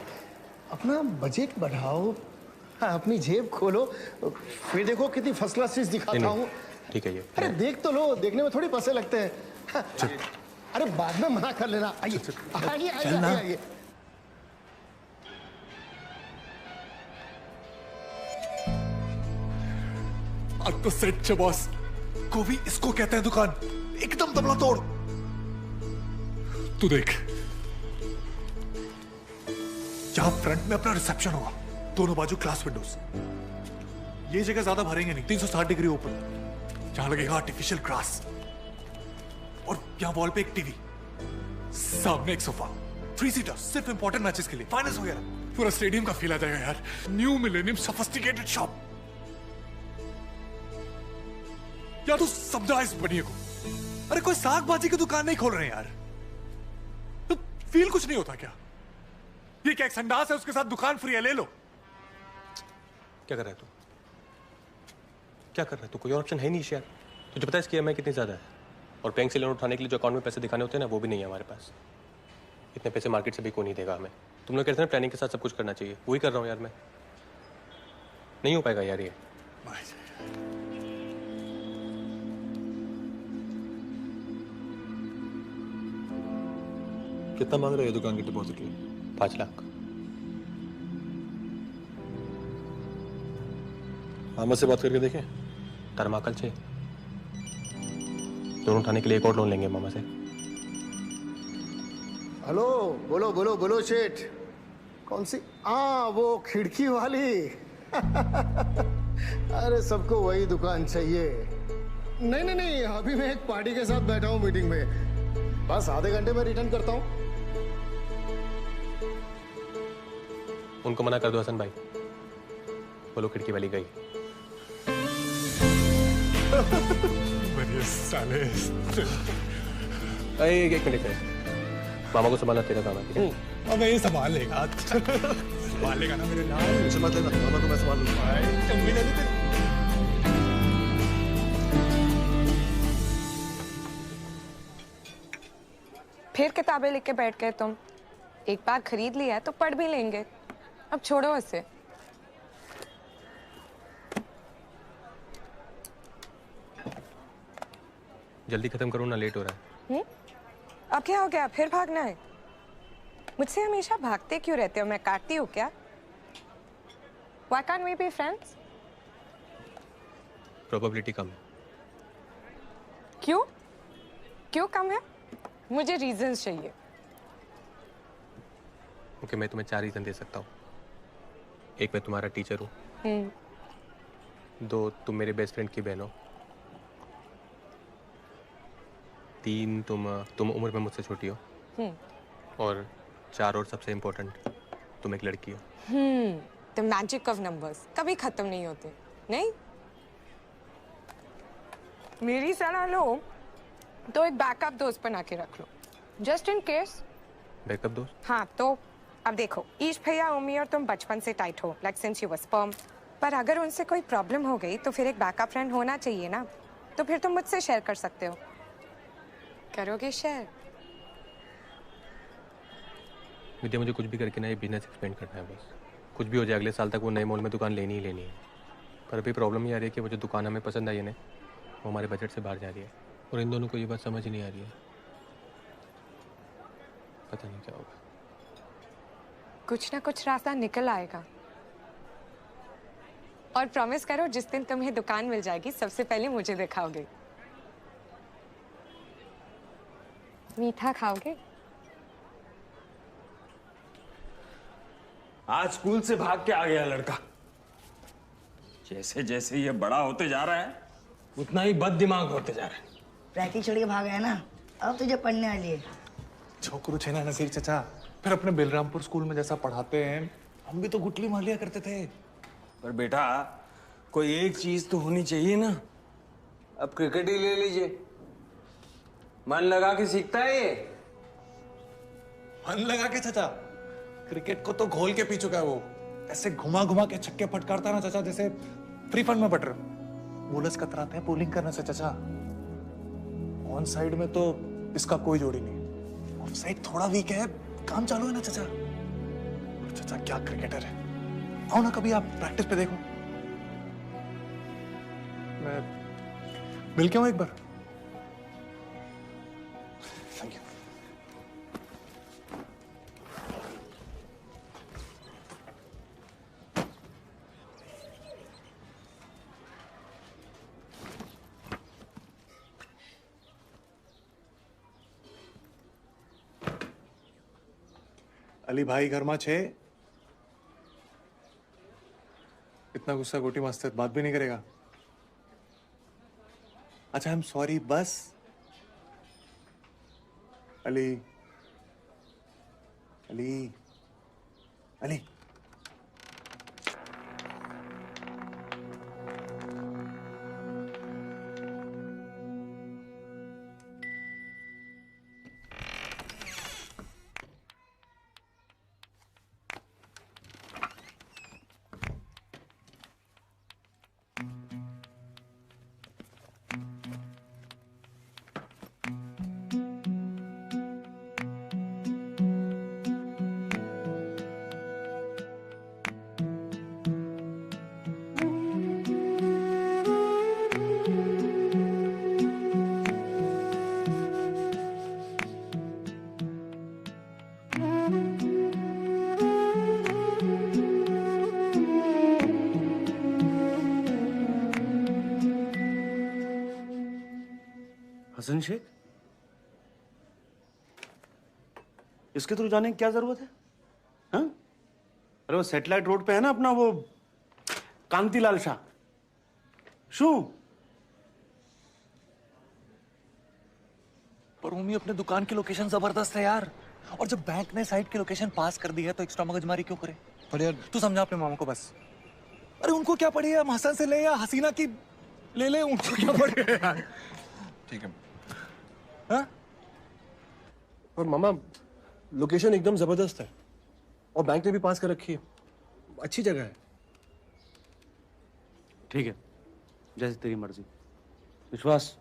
Speaker 1: अपना बजट बढ़ाओ, हाँ, अपनी जेब खोलो, फिर देखो कितनी फर्स्ट क्लास चीज दिखाता हूँ।
Speaker 2: ठीक है ये।
Speaker 1: अरे देख तो लो, देखने में थोड़ी पैसे लगते हैं। अरे बाद में मना कर लेना। आइए आइए आइए आइए।
Speaker 4: अब तो सेट है बॉस। गोभी इसको कहते हैं दुकान, एकदम दमला तोड़। तू देख, यहां फ्रंट में अपना रिसेप्शन होगा, दोनों बाजू ग्लास विंडोज। ये जगह ज्यादा भरेंगे नहीं, 360 डिग्री ओपन। यहां लगेगा आर्टिफिशियल ग्रास और यहां वॉल पे एक टीवी, सामने एक सोफा, 3 सीटर, सिर्फ इंपॉर्टेंट मैचेस के लिए, फाइनल्स वगैरह। पूरा स्टेडियम का फील आ जाएगा यार। New millennium sophisticated shop. या तू समझा इस बनिए को। अरे कोई साग भाजी की दुकान नहीं खोल रहे यार, तो फील कुछ नहीं होता क्या? ये क्या एक संडास है, उसके साथ दुकान फ्री है, ले लो।
Speaker 2: क्या कर रहा है तू? क्या कर रहा है तू? कोई और ऑप्शन है नहीं यार। तुझे पता है इसकी EMI कितनी ज्यादा है? और बैंक से लोन उठाने के लिए जो अकाउंट में पैसे दिखाने होते हैं ना, वो भी नहीं है हमारे पास। इतने पैसे मार्केट से भी कोई नहीं देगा हमें। तुम लोग कहते हैं ना प्लानिंग के साथ सब कुछ करना चाहिए, वही कर रहा हूँ यार मैं। नहीं हो पाएगा यार ये।
Speaker 4: कितना मांग रहे हो दुकान की डिपॉजिट के लिए?
Speaker 2: 5 लाख।
Speaker 4: मामा से बात करके देखें।
Speaker 2: तरमाकल से लोन उठाने के लिए एक और लोन लेंगे मामा से।
Speaker 1: हेलो, बोलो बोलो बोलो सेठ। कौन सी? वो खिड़की वाली। अरे सबको वही दुकान चाहिए। नहीं नहीं नहीं, अभी मैं एक पार्टी के साथ बैठा हूँ मीटिंग में, बस आधे घंटे में रिटर्न करता हूँ।
Speaker 2: उनको मना कर दो हसन भाई, बोलो खिड़की वाली गई।
Speaker 4: साले।
Speaker 2: एक मिनट है, मामा को संभालना तेरा काम है, ठीक है?
Speaker 4: अब ये संभाल लेगा। संभाल लेगा ना मेरे नाम। संभाल लेगा, मामा को मैं संभाल लूंगा।
Speaker 5: फिर किताबें लिख के बैठ गए तुम। एक बार खरीद लिया है तो पढ़ भी लेंगे, अब छोड़ो इसे।
Speaker 2: जल्दी खत्म करो ना, लेट हो रहा है।
Speaker 5: अब क्या हो गया, फिर भागना है? मुझसे हमेशा भागते क्यों रहते हो? मैं काटती हूँ क्या? Why can't we be friends?
Speaker 2: Probability कम है।
Speaker 5: क्यों? क्यों कम है? मुझे रीजंस चाहिए।
Speaker 2: ओके, मैं तुम्हें 4 रीजन दे सकता हूँ। 1, मैं तुम्हारा टीचर हूँ। 2, तुम मेरे बेस्ट फ्रेंड की बहन हो। 3, तुम उम्र में मुझसे छोटी हो। और 4 और सबसे इम्पोर्टेंट, तुम एक लड़की हो।
Speaker 5: द मैजिक ऑफ नंबर्स कभी खत्म नहीं होते, नहीं? मेरी सलाह लो तो एक बैकअप दोस्त बना के रख लो, जस्ट इन केस।
Speaker 2: बैकअप दोस्त?
Speaker 5: हाँ, तो अब देखो, ईश भैया, उम्मी और तुम बचपन से टाइट हो, like since you were sperm. पर अगर उनसे कोई प्रॉब्लम हो गई तो फिर एक बैकअप फ्रेंड होना चाहिए ना। तो फिर तुम मुझसे शेयर कर सकते हो। करोगे शेयर?
Speaker 2: विद्या, मुझे कुछ भी करके ना ये बिजनेस एक्सपेंड करना है बस। कुछ भी हो जाए, अगले साल तक वो नए मॉल में दुकान लेनी ही लेनी है। पर अभी प्रॉब्लम ये आ रही है कि वो जो दुकान हमें पसंद आई है ना, वो हमारे बजट से बाहर जा रही है। और इन दोनों को ये बात समझ ही नहीं आ रही है। पता नहीं क्या होगा।
Speaker 5: कुछ ना कुछ रास्ता निकल आएगा। और प्रॉमिस करो, जिस दिन तुम्हें दुकान मिल जाएगी सबसे पहले मुझे दिखाओगे। मीठा खाओगे?
Speaker 14: आज स्कूल से भाग के आ गया लड़का। जैसे जैसे ये बड़ा होते जा रहा है उतना ही बद दिमाग होते जा रहा है।
Speaker 15: प्रैक्टिस छोड़ के भाग गया ना, अब तुझे पढ़ने वाली है।
Speaker 4: छोकरू छे ना नसीर चचा, फिर अपने बिलरामपुर स्कूल में जैसा पढ़ाते हैं, हम भी तो गुटली मार लिया करते थे।
Speaker 14: पर बेटा, कोई एक चीज तो होनी चाहिए ना। अब क्रिकेट ही ले लीजिए, मन लगा के सीखता है ये।
Speaker 4: मन लगा के चचा? क्रिकेट को तो घोल के पी चुका है वो। ऐसे घुमा घुमा के छक्के फटकारता ना चचा, जैसे फ्री फंड में बटर। बोलर्स कतराते हैं बॉलिंग करने से चचा। ऑन साइड में तो इसका कोई जोड़ी नहीं, ऑफ साइड थोड़ा वीक है, काम चालू है ना चचा। और चचा क्या क्रिकेटर है। आओ ना कभी आप प्रैक्टिस पे देखो। मिल के आओ एक बार।
Speaker 2: Thank you.
Speaker 4: अली भाई घर में छे। इतना गुस्सा गोटी मस्त बात भी नहीं करेगा। अच्छा आई एम सॉरी बस। अली अली अली
Speaker 11: हसन शेख, इसके थ्रू जाने की क्या जरूरत है? हाँ? अरे वो सैटेलाइट रोड पे है ना अपना वो कांतिलाल शाह। शू?
Speaker 4: पर मम्मी अपने दुकान की लोकेशन जबरदस्त है यार। और जब बैंक ने साइट की लोकेशन पास कर दी है तो एक्स्ट्रा मगजमारी क्यों करे? पर यार तू समझा अपने मामा को बस। अरे उनको क्या पड़ी है, हम हसन से ले या हसीना की ले ले, उनको क्या पड़ी है यार। ठीक है। हाँ?
Speaker 9: और मामा लोकेशन एकदम जबरदस्त है और बैंक ने भी पास कर रखी है, अच्छी जगह है।
Speaker 11: ठीक है, जैसे तेरी मर्जी। विश्वास,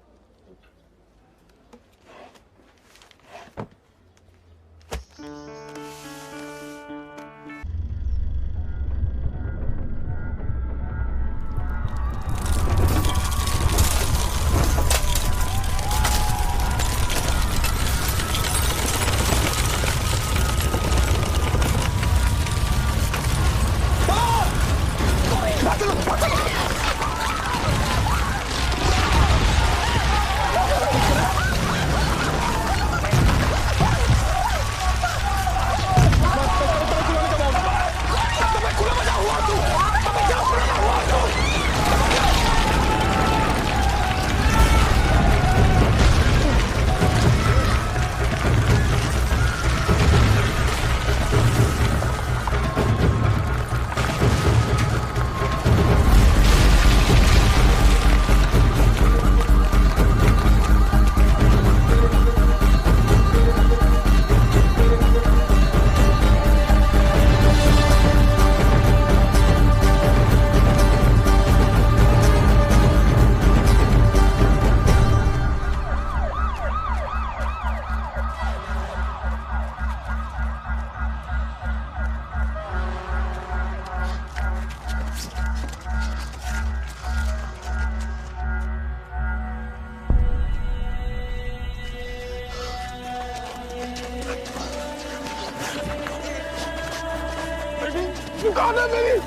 Speaker 4: दुकान है मेरी।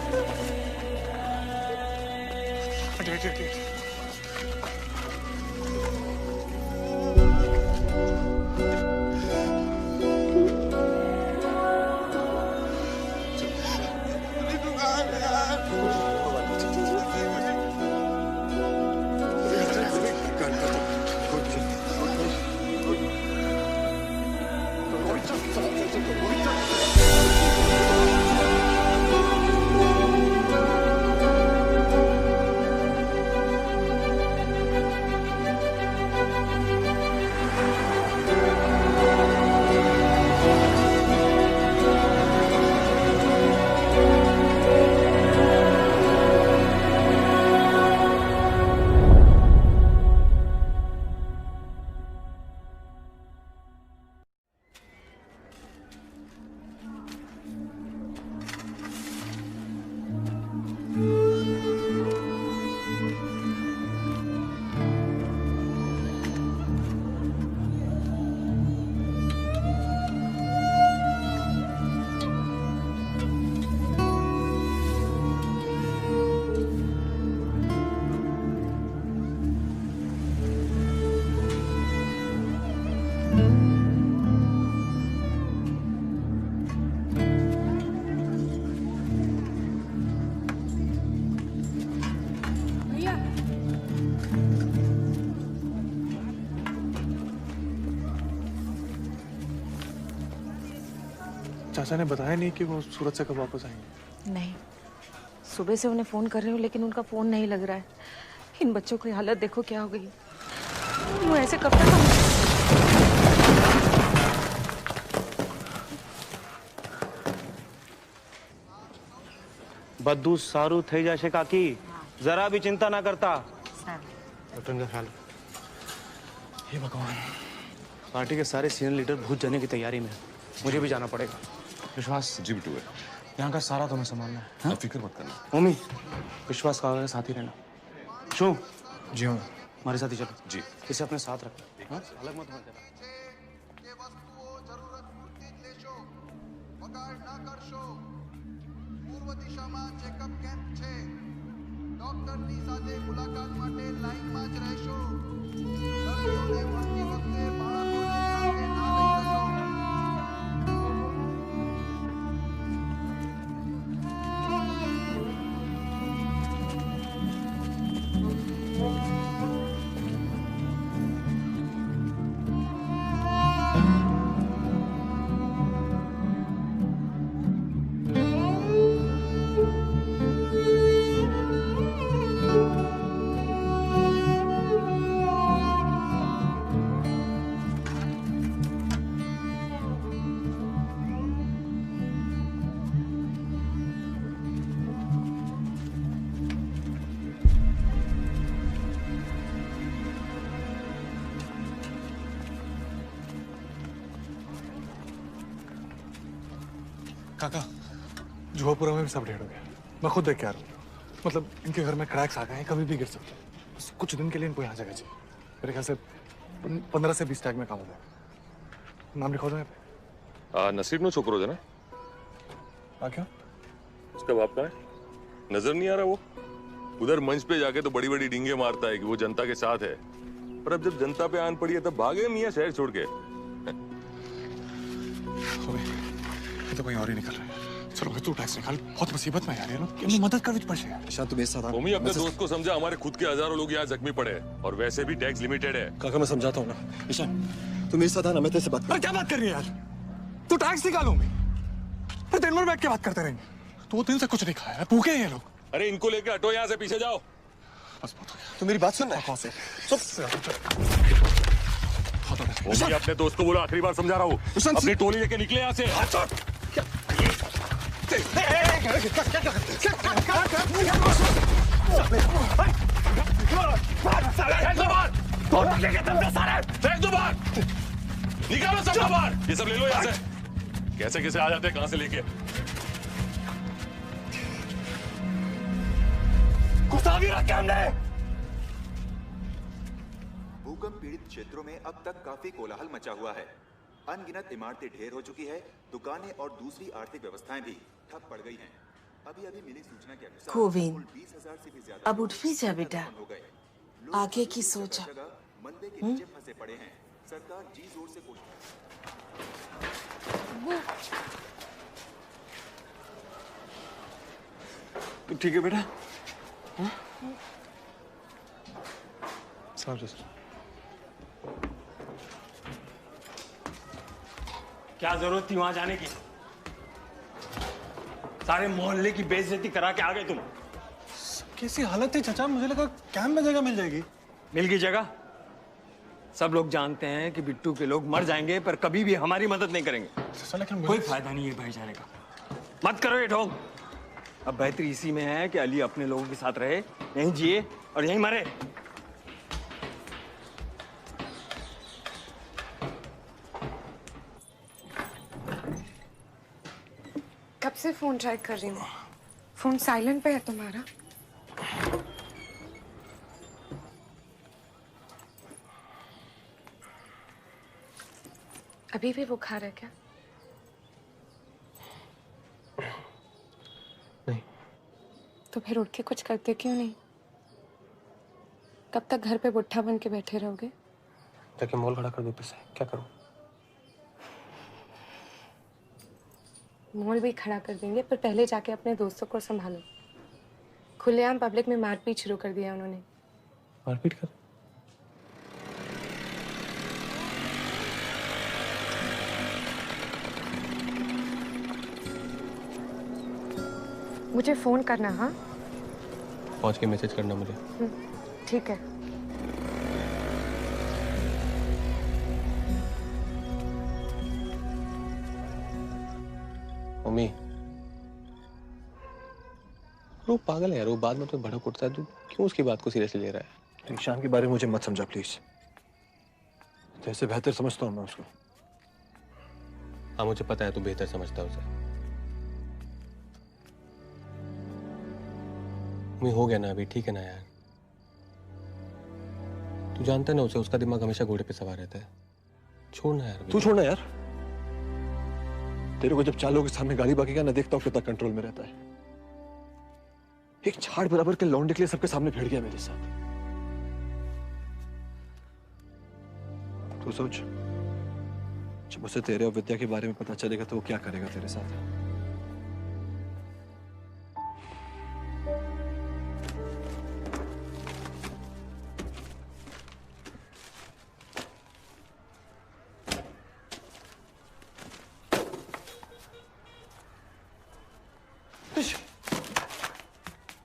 Speaker 4: चाचा ने बताया नहीं कि वो सूरत से कब वापस आएंगे?
Speaker 16: नहीं, सुबह से उन्हें फोन कर रही हूँ लेकिन उनका फोन नहीं लग रहा है। इन बच्चों की हालत देखो क्या हो गई। वो ऐसे कब तक
Speaker 11: बद्दू सारू થઈ જશે કાકી जरा भी चिंता ना करता।
Speaker 4: हे भगवान, पार्टी के सारे सीनियर लीडर भूत जाने की तैयारी में। मुझे भी जाना पड़ेगा। विश्वास
Speaker 17: जी बिट्टू है,
Speaker 4: यहाँ का सारा तुम्हें संभालना है। हाँ?
Speaker 17: फिक्र मत करना।
Speaker 4: मम्मी, विश्वास का साथ ही रहना। शो जी हाँ, हमारे साथ ही चलो।
Speaker 17: जी,
Speaker 4: इसे अपने साथ रखना। हाँ? अलग मत होना।
Speaker 18: પૂર્વ દિશામાં ચેકઅપ કેમ્પ છે ડોક્ટરની સાથે મુલાકાત માટે લાઈનમાં જ રહેશો દર્દીઓને મળતી વખતે બાળકોને સાથે ના લઈ જશો
Speaker 4: काका, जुआपुरा में भी सब डेढ़ हो गया। मैं खुद देख के आ रहा हूँ। मतलब इनके घर में क्रैक्स आ गए हैं, कभी भी गिर सकते हैं। बस कुछ दिन के लिए इनको यहाँ जगह चाहिए। मेरे ख्याल से 15 से 20 टैग में काम हो जाएगा। नाम लिखवा दो यहाँ पे।
Speaker 17: नसीब नो छोकरो है ना?
Speaker 4: क्या?
Speaker 17: उसका बाप कहाँ है? नजर नहीं आ रहा वो? उधर मंच पे जाके तो बड़ी बड़ी डींगे मारता है कि वो जनता के साथ है, पर अब जब जनता पे आन पड़ी है तब भागे मियाँ शहर छोड़ के।
Speaker 4: तो कोई और ही निकल रहा है। चलो भाई, तू टैक्स निकाल। बहुत मुसीबत में यार, ये मदद कर विच पड़े।
Speaker 17: ईशान तुम मेरे साथ आओ। अपने दोस्त को समझा, हमारे खुद के हजारों लोग यहाँ जख्मी पड़े हैं और वैसे भी टैक्स लिमिटेड है।
Speaker 9: काका मैं समझाता हूँ ना। ईशान तू मेरे साथ आना, मैं तेरे से बात कर।
Speaker 4: अरे क्या बात कर रही है यार? तू टैक्स निकालूंगी फिर दिन भर बैठ के बात करते रहेंगे। 2 दिन से कुछ नहीं खाया है, भूखे हैं ये लोग।
Speaker 17: अरे इनको लेके हटो यहाँ से, पीछे जाओ।
Speaker 4: बस बहुत हो गया।
Speaker 9: तू मेरी बात सुन रहा है? कहाँ से?
Speaker 17: मैं अपने दोस्त को बोलो, आखिरी बार समझा रहा हूँ, अपनी टोली लेके निकले यहाँ से। निकालो सब बाहर, ये सब ले लो यहाँ से। कैसे कैसे आ जाते हैं, कहाँ से लेके?
Speaker 18: गुस्सा भी रखा हमने।
Speaker 19: भूकंप पीड़ित क्षेत्रों में अब तक काफी कोलाहल मचा हुआ है। अनगिनत इमारतें ढेर हो चुकी है, दुकानें और दूसरी आर्थिक व्यवस्थाएं भी ठप पड़ गई हैं। अभी अभी मिली सूचना के अनुसार
Speaker 20: गोविंद,
Speaker 19: 20,000 से भी ज्यादा
Speaker 20: अब उठ भी जा बेटा। आगे की सोचा।
Speaker 19: मंदिर के नीचे फंसे पड़े हैं। सरकार जी जोर से कोशिश।
Speaker 9: तू ठीक है बेटा?
Speaker 11: क्या जरूरत थी वहां जाने की? सारे मोहल्ले की बेइज्जती करा के आ गए तुम।
Speaker 4: कैसी हालत है चाचा? मुझे लगा कैंप में जगह मिल जाएगी।
Speaker 11: मिल गई जगह। सब लोग जानते हैं कि बिट्टू के लोग मर जाएंगे पर कभी भी हमारी मदद नहीं करेंगे। कोई फायदा नहीं है भाईचारे का। मत करो ये ठोक। अब बेहतरी इसी में है कि अली अपने लोगों के साथ रहे, यहीं जिए और यहीं मरे।
Speaker 5: कब से फोन ट्राई कर रही हूँ, फोन साइलेंट पे है तुम्हारा। अभी भी बुखार है क्या?
Speaker 2: नहीं।
Speaker 5: तो फिर उठ के कुछ करते क्यों नहीं? कब तक घर पे बुट्ठा बन के बैठे रहोगे?
Speaker 2: जाके मॉल खड़ा कर दो, पैसे क्या करूं?
Speaker 5: मॉल भी खड़ा कर देंगे, पर पहले जाके अपने दोस्तों को संभालो। खुलेआम पब्लिक में मारपीट शुरू कर दिया उन्होंने।
Speaker 2: मारपीट कर?
Speaker 5: मुझे फोन करना। हाँ
Speaker 2: पहुंच के मैसेज करना मुझे।
Speaker 5: ठीक है।
Speaker 2: मम्मी वो पागल है यार, वो बाद में तो भड़क उठता है। तू क्यों उसकी बात को सीरियसली ले रहा है?
Speaker 9: ईशान के बारे में मुझे मत समझा प्लीज। जैसे बेहतर समझता हूँ मैं उसको।
Speaker 2: हाँ मुझे पता है तू बेहतर समझता है उसे। मम्मी हो गया ना अभी, ठीक है ना यार? तू जानता है ना उसे, उसका दिमाग हमेशा घोड़े पे सवार रहता है। छोड़ना यार।
Speaker 9: तू छोड़ना यार। तेरे को जब 4 लोगों के सामने गाली बकेगा ना, देखता हूँ कितना कंट्रोल में रहता है। एक झाड़ बराबर के लौंडे के लिए सबके सामने भिड़ गया मेरे साथ। तू सोच, जब उसे तेरे और विद्या के बारे में पता चलेगा तो वो क्या करेगा तेरे साथ।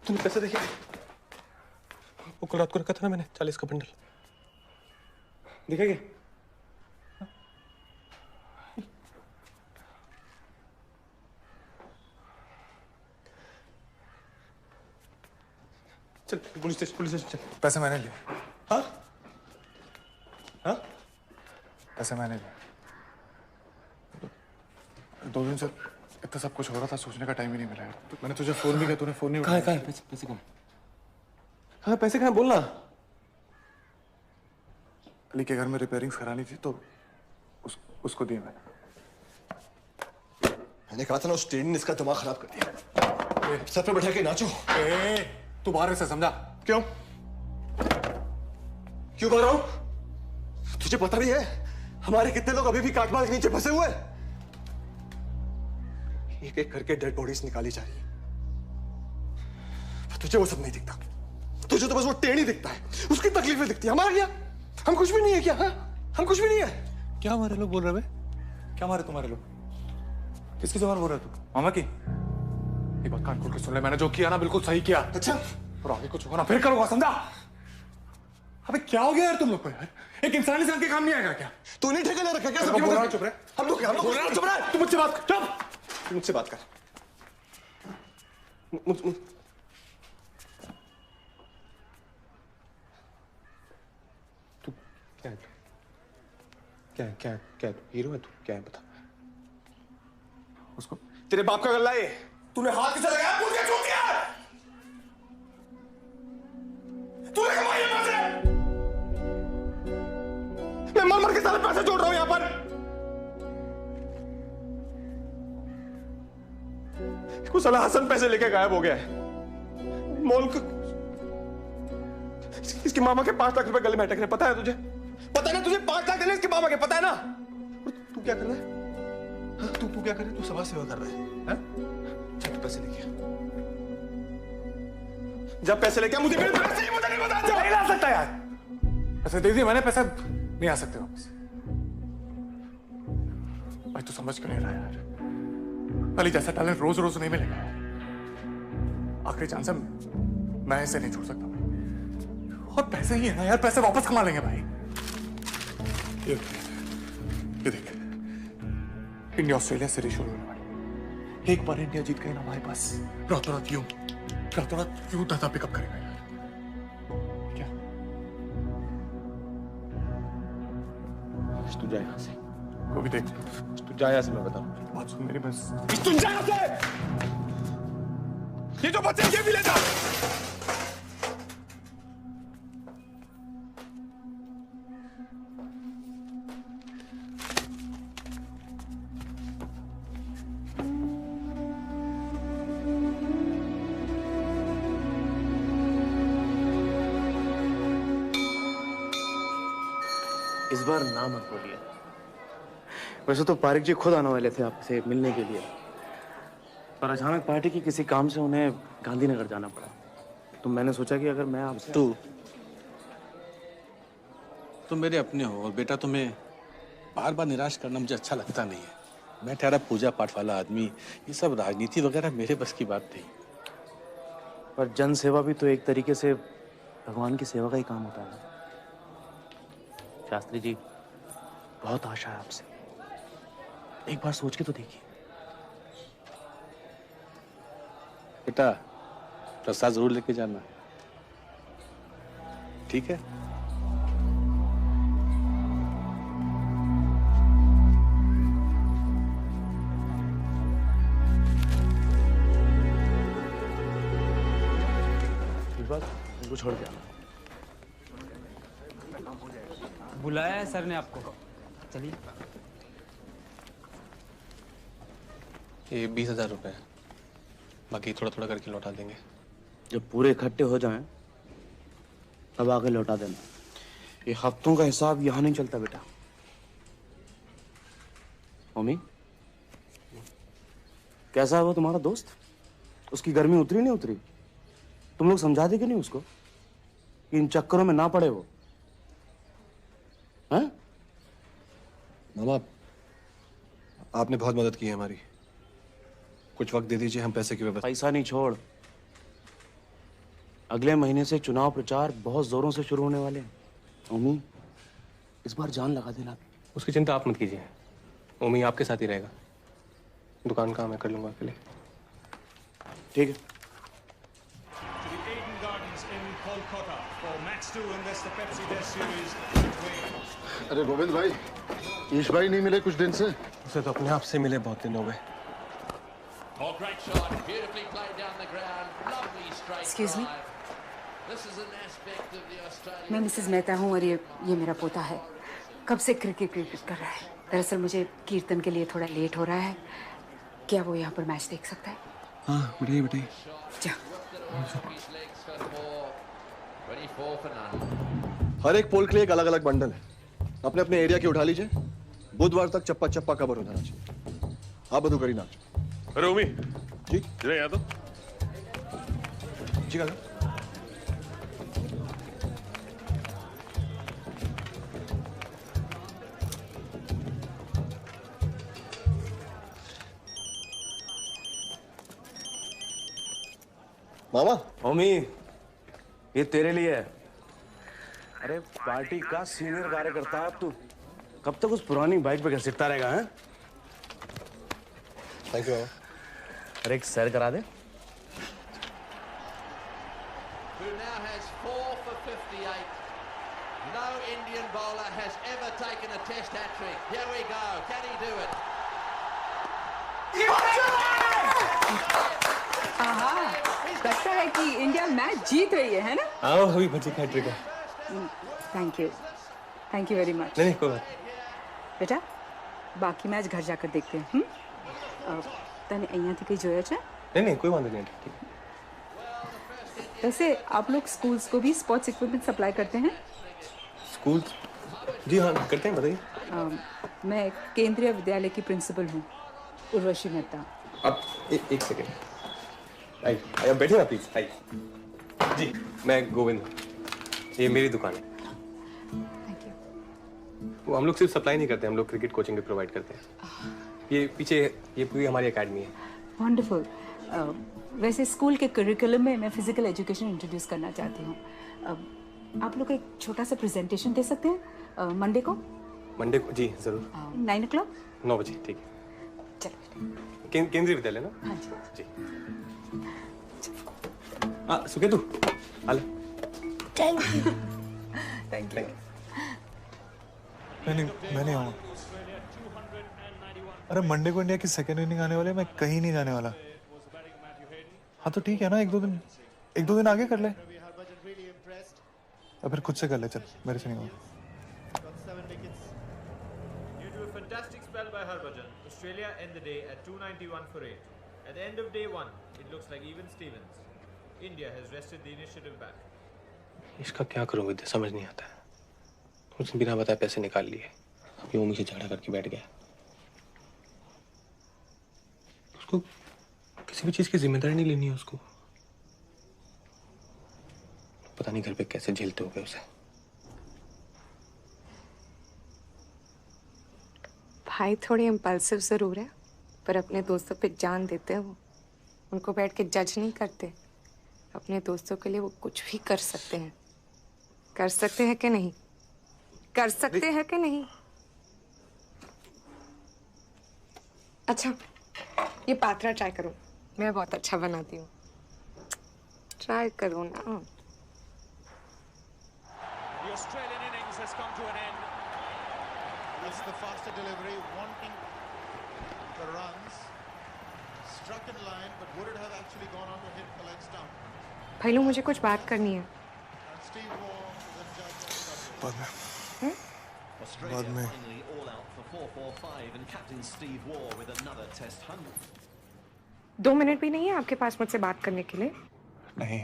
Speaker 2: तूने पैसे देखे? वो कल रात को रखा था ना मैंने, 40 का बंडल। देखा क्या? चल पुलिस स्टेशन चल।
Speaker 4: पैसे मैंने लिए।
Speaker 2: हाँ हाँ
Speaker 4: पैसे मैंने लिए। 2 दिन से इतना सब कुछ हो रहा था, सोचने का टाइम ही नहीं मिला यार। मैंने तुझे फोन भी किया, तूने फोन नहीं उठाया।
Speaker 2: कहाँ है पैसे कहाँ? हाँ पैसे कहाँ बोलना।
Speaker 4: अली के घर में रिपेयरिंग्स करानी थी तो उसको दिए
Speaker 9: मैंने कहा था ना, उस ट्रेन ने इसका दिमाग खराब कर दिया। सर पे बैठा के नाचो।
Speaker 4: तू बाहर से समझा
Speaker 9: क्यों कर रहा हूं? तुझे पता नहीं है हमारे कितने लोग अभी भी काटमाल के नीचे फंसे हुए हैं? एक एक करके डेड बॉडीज निकाली जा रही है। तुझे वो सब नहीं दिखता। तुझे तो बस वो टेढ़ी दिखता है, उसकी तकलीफें दिखती है। हमारा क्या? हम कुछ भी नहीं है क्या? हाँ? हम कुछ भी नहीं है।
Speaker 4: क्या हमारे लोग बोल रहे हैं? क्या हमारे तुम्हारे लोग? किसकी जबान बोल रहा है तू? मामा की? एक बात कान खोल के सुन ले, मैंने जो किया ना बिल्कुल सही किया।
Speaker 9: अच्छा
Speaker 4: और आगे कुछ होगा ना फिर करूंगा, समझा? अबे क्या हो गया यार तुम लोग को यार? एक इंसान इंसान के काम नहीं आएगा क्या?
Speaker 9: तू नहीं ठेका ले रखा क्या?
Speaker 4: बोल रहा है चुप रहे।
Speaker 9: हम लोग चुप रहे।
Speaker 4: तू मुझसे बात कर। चुप।
Speaker 9: तू मुझसे बात कर।
Speaker 2: तू क्या है? क्या तू हीरो है? तू क्या है बता।
Speaker 4: उसको
Speaker 9: तेरे बाप का गल्ला है। तूने हाथ किसे लगाया? पूछ के क्यों किया? तूने कमाई है पैसे? मैं मर मर के सारे पैसे जोड़ रहा हूं यहां पर। कुछ साला हसन पैसे लेके गायब हो गया है। मॉल इसकी मामा के 5 लाख रुपए गले में अटक रहे। पता है तुझे? पता है ना तुझे? 5 लाख देने इसके मामा के, पता है ना? और तू क्या कर रहा है? हाँ, तू क्या कर रहा है? तू समाज सेवा कर रहा है? चल पैसे लेके जब पैसे लेके मुझे नहीं बता।
Speaker 4: नहीं ला सकता यार। पैसे दे दिए मैंने, पैसे नहीं आ सकते वापस। भाई तू समझ क्यों नहीं रहा यार? अली जैसा टैलेंट रोज रोज नहीं मिलेगा। आखिरी चांस है, मैं इसे नहीं छोड़ सकता। और पैसे ही है ना यार, पैसे वापस कमा लेंगे भाई। ये देख, इंडिया ऑस्ट्रेलिया सीरीज शुरू होने वाली। एक बार इंडिया जीत गई ना हमारे पास, रातों रात यूं दादा पिकअप करेगा यार। क्या?
Speaker 2: तू जा यहाँ से।
Speaker 4: वो भी देख।
Speaker 2: तू जा यहाँ से, मैं बता रहा हूँ।
Speaker 4: बात सुन मेरी बस।
Speaker 9: तू जा यहाँ से। ये जो बच्चे ये भी ले जा।
Speaker 11: इस बार ना मत बोलिए। वैसे तो पारिक जी खुद आने वाले थे आपसे मिलने के लिए, पर अचानक पार्टी की किसी काम से उन्हें गांधीनगर जाना पड़ा। तो मैंने सोचा कि अगर मैं आपसे
Speaker 8: तुम मेरे अपने हो और बेटा तुम्हें बार बार निराश करना मुझे अच्छा लगता नहीं है। मैं ठहरा पूजा पाठ वाला आदमी, ये सब राजनीति वगैरह मेरे बस की बात नहीं।
Speaker 11: पर जन सेवा भी तो एक तरीके से भगवान की सेवा का ही काम होता है ना। शास्त्री जी, बहुत आशा है आपसे, एक बार सोच के तो देखिए।
Speaker 2: बेटा प्रसाद जरूर लेके जाना, ठीक है?
Speaker 11: इस बार उनको छोड़ के आना।
Speaker 21: बुलाया है सर ने आपको, चलिए।
Speaker 2: ये 20,000 रुपए है, बाकी थोड़ा थोड़ा करके लौटा देंगे।
Speaker 11: जब पूरे इकट्ठे हो जाएं तब आगे लौटा देना। ये हफ्तों का हिसाब यहाँ नहीं चलता बेटा। मम्मी, कैसा है वो तुम्हारा दोस्त? उसकी गर्मी उतरी नहीं उतरी? तुम लोग समझा दे कि नहीं उसको कि इन चक्करों में ना पड़े वो? हैं?
Speaker 2: मामा, आपने बहुत मदद की है हमारी, कुछ वक्त दे दीजिए, हम पैसे की व्यवस्था।
Speaker 11: पैसा नहीं, छोड़। अगले महीने से चुनाव प्रचार बहुत जोरों से शुरू होने वाले हैं। ओमी, इस बार जान लगा देना।
Speaker 2: उसकी चिंता आप मत कीजिए, ओमी आपके साथ ही रहेगा। दुकान का मैं कर लूंगा अकेले।
Speaker 11: ठीक है।
Speaker 1: अरे गोविंद भाई, ईश भाई नहीं मिले कुछ दिन से?
Speaker 2: उसे तो अपने आप से मिले बहुत दिन हो गए।
Speaker 16: Excuse me? मैं मिसेस मेहता हूँ और ये मेरा पोता है। कब से क्रिकेट कर रहा है। दरअसल मुझे कीर्तन के लिए थोड़ा लेट हो रहा है। क्या वो यहाँ पर मैच देख सकता है?
Speaker 2: हाँ बताइए बताइए।
Speaker 9: हर एक पोल के लिए एक अलग अलग बंडल है, अपने अपने एरिया की उठा लीजिए। बुधवार तक चप्पा चप्पा कवर हो जाना चाहिए। हाँ बधु करी नाच।
Speaker 17: अरे उमी
Speaker 9: जी
Speaker 17: जरा यहाँ तो
Speaker 9: जी का मामा।
Speaker 11: ओमी, ये तेरे लिए है। अरे पार्टी का सीनियर कार्यकर्ता है अब तू। कब तक उस पुरानी बाइक पे घसीटता रहेगा? हैं?
Speaker 2: Thank you.
Speaker 11: अरे एक सैर करा दे।
Speaker 3: Who now has 4 for 58. No Indian bowler has ever taken a test hat-trick. Here we go. Can he do it?
Speaker 16: आहा, लगता है कि इंडिया मैच जीत रही है ना?
Speaker 2: आओ हुई बच्ची का ट्रिक है।
Speaker 16: Thank you very much.
Speaker 2: नहीं कोई बात।
Speaker 16: बेटा, बाकी मैच घर जाकर देखते हैं। तने અહીંયાથી કઈ જોયા છે?
Speaker 2: नहीं कोई बात नहीं, ठीक।
Speaker 16: वैसे आप लोग स्कूल्स को भी स्पोर्ट्स इक्विपमेंट सप्लाई करते हैं?
Speaker 2: स्कूल? जी हाँ करते हैं, बताइए।
Speaker 16: मैं केंद्रीय विद्यालय की प्रिंसिपल हूँ, उर्वशी मेहता।
Speaker 2: आप एक सेकेंड आइए, बैठिए ना प्लीज। आइए जी, मैं गोविंद, ये मेरी दुकान है।
Speaker 16: Thank you.
Speaker 2: वो हम लोग सिर्फ सप्लाई नहीं करते, हम लोग क्रिकेट कोचिंग भी प्रोवाइड करते हैं। ये पीछे ये पूरी हमारी एकेडमी है।
Speaker 16: वंडरफुल। वैसे स्कूल के करिकुलम में मैं फिजिकल एजुकेशन इंट्रोड्यूस करना चाहती हूँ। आप लोग एक छोटा सा प्रेजेंटेशन दे सकते हैं मंडे को?
Speaker 2: मंडे को? जी जरूर।
Speaker 16: 9 o'clock?
Speaker 2: 9 बजे, ठीक है।
Speaker 16: चलो।
Speaker 2: केंद्रीय विद्यालय ना?
Speaker 16: हाँ जी।
Speaker 2: Suketu hello.
Speaker 15: Thank you.
Speaker 16: Thank you.
Speaker 4: मैं नहीं आऊँगा। अरे मंडे को इंडिया की सेकेंड इनिंग आने वाले, मैं कहीं नहीं जाने वाला। हाँ तो ठीक है ना, एक दो दिन आगे कर ले, और फिर खुद से कर ले। चल, मेरे से नहीं होगा।
Speaker 22: Due to a fantastic spell by Harbhajan, Australia end the day at 291 for 8. At the end of day 1, it looks like even Stevens. India has wrested the initiative back.
Speaker 2: इसका क्या करूं विद्या, समझ नहीं आता है। उसने बिना बताए पैसे निकाल लिए, अभी वो मुझे झगड़ा करके बैठ गया। उसको किसी भी चीज की जिम्मेदारी नहीं लेनी है उसको। पता नहीं घर पे कैसे झेलते होंगे उसे।
Speaker 5: भाई थोड़े इम्पल्सिव जरूर है, पर अपने दोस्तों पे जान देते हैं वो। उनको बैठ के जज नहीं करते, अपने दोस्तों के लिए वो कुछ भी कर सकते हैं। कर सकते हैं कि नहीं? कर सकते हैं कि नहीं? अच्छा, ये पात्रा ट्राई करो, मैं बहुत अच्छा बनाती हूँ। ट्राई करो ना।
Speaker 22: The Australian innings has come to an end.
Speaker 7: That's the faster delivery, wanting the runs. Struck in line, but would it have actually gone on to hit the leg stump?
Speaker 5: भाईलू, मुझे कुछ बात करनी है।
Speaker 7: And Steve Waugh then judged
Speaker 4: बाद में। बाद में।
Speaker 13: Finally all out for 4-4-5 and captain Steve Waugh with another test 100.
Speaker 5: 2 minute भी नहीं है आपके पास मुझसे बात करने के लिए?
Speaker 4: नहीं,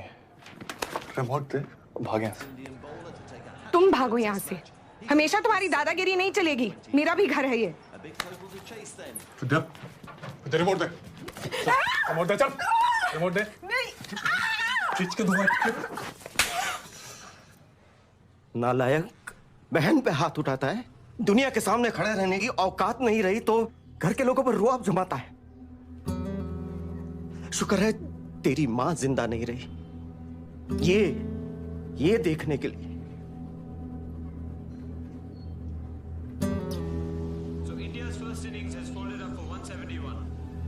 Speaker 4: रिमोट दे, भाग यहाँ से।
Speaker 5: तुम भागो यहाँ से। हमेशा तुम्हारी दादागिरी नहीं चलेगी। मेरा भी घर है ये।
Speaker 4: दे रिमोट दे। रिमोट दे, चल। रिमोट दे।
Speaker 5: नहीं।
Speaker 4: खींच के दूंगा।
Speaker 6: नालायक, बहन पे हाथ उठाता है। दुनिया के सामने खड़े रहने की औकात नहीं रही तो घर के लोगों पर रुआब जमाता है। शुक्र है तेरी मां जिंदा नहीं रही, ये देखने के लिए।
Speaker 22: So India's first innings has folded up for 171,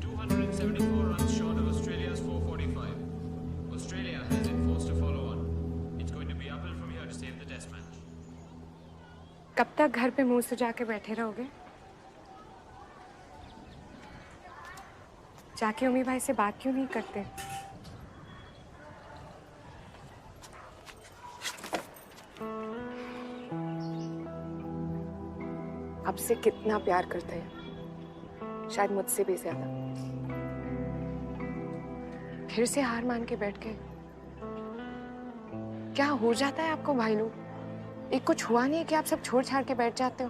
Speaker 22: 274 runs short of Australia's 445. Australia has enforced a follow-on. It's going to be uphill from here to save the Test match.
Speaker 5: कब तक घर पे मुंह सजा के बैठे रहोगे? जाके उम्मी भाई से बात क्यों नहीं करते? आपसे कितना प्यार करते हैं, शायद मुझसे भी ज्यादा। फिर से हार मान के बैठ गए। क्या हो जाता है आपको भाई लोग? एक कुछ हुआ नहीं है कि आप सब छोड़ छाड़ के बैठ जाते हो?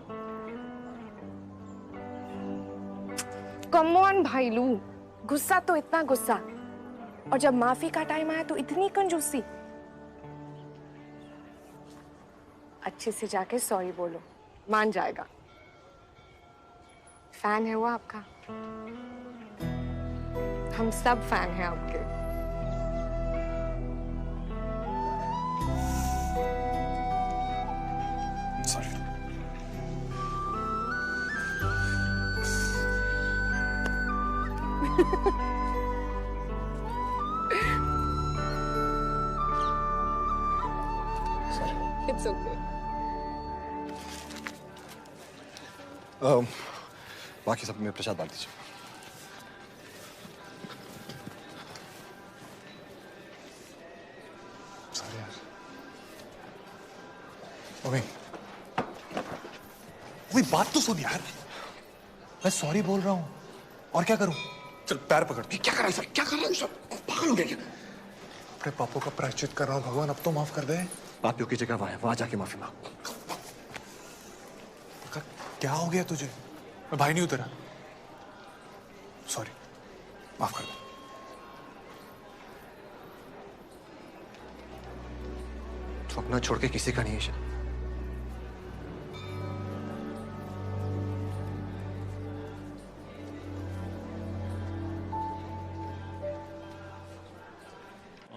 Speaker 5: कम ऑन भाईलू, गुस्सा तो इतना गुस्सा, और जब माफी का टाइम आया तो इतनी कंजूसी। अच्छे से जाके सॉरी बोलो, मान जाएगा। फैन है वो आपका, हम सब फैन हैं आपके।
Speaker 4: सॉरी।
Speaker 5: It's okay.
Speaker 9: बाकी सब में प्रसाद बांट दीजिए।
Speaker 4: सॉरी यार। ओए, बात तो सुन यार। मैं सॉरी बोल रहा हूँ, और क्या करूँ? चल पैर पकड़। क्या कर रहा है? क्या कर रहा है सब? पागल हो गया क्या? अपने पापों का प्रायश्चित कर रहा हूँ भगवान, अब तो माफ कर दे।
Speaker 9: पापियों की जगह वहां जाके माफी मांग।
Speaker 4: क्या हो गया तुझे? मैं भाई नहीं हूं तेरा। सॉरी, माफ कर दे।
Speaker 9: तो अपना छोड़ के किसी का नहीं है।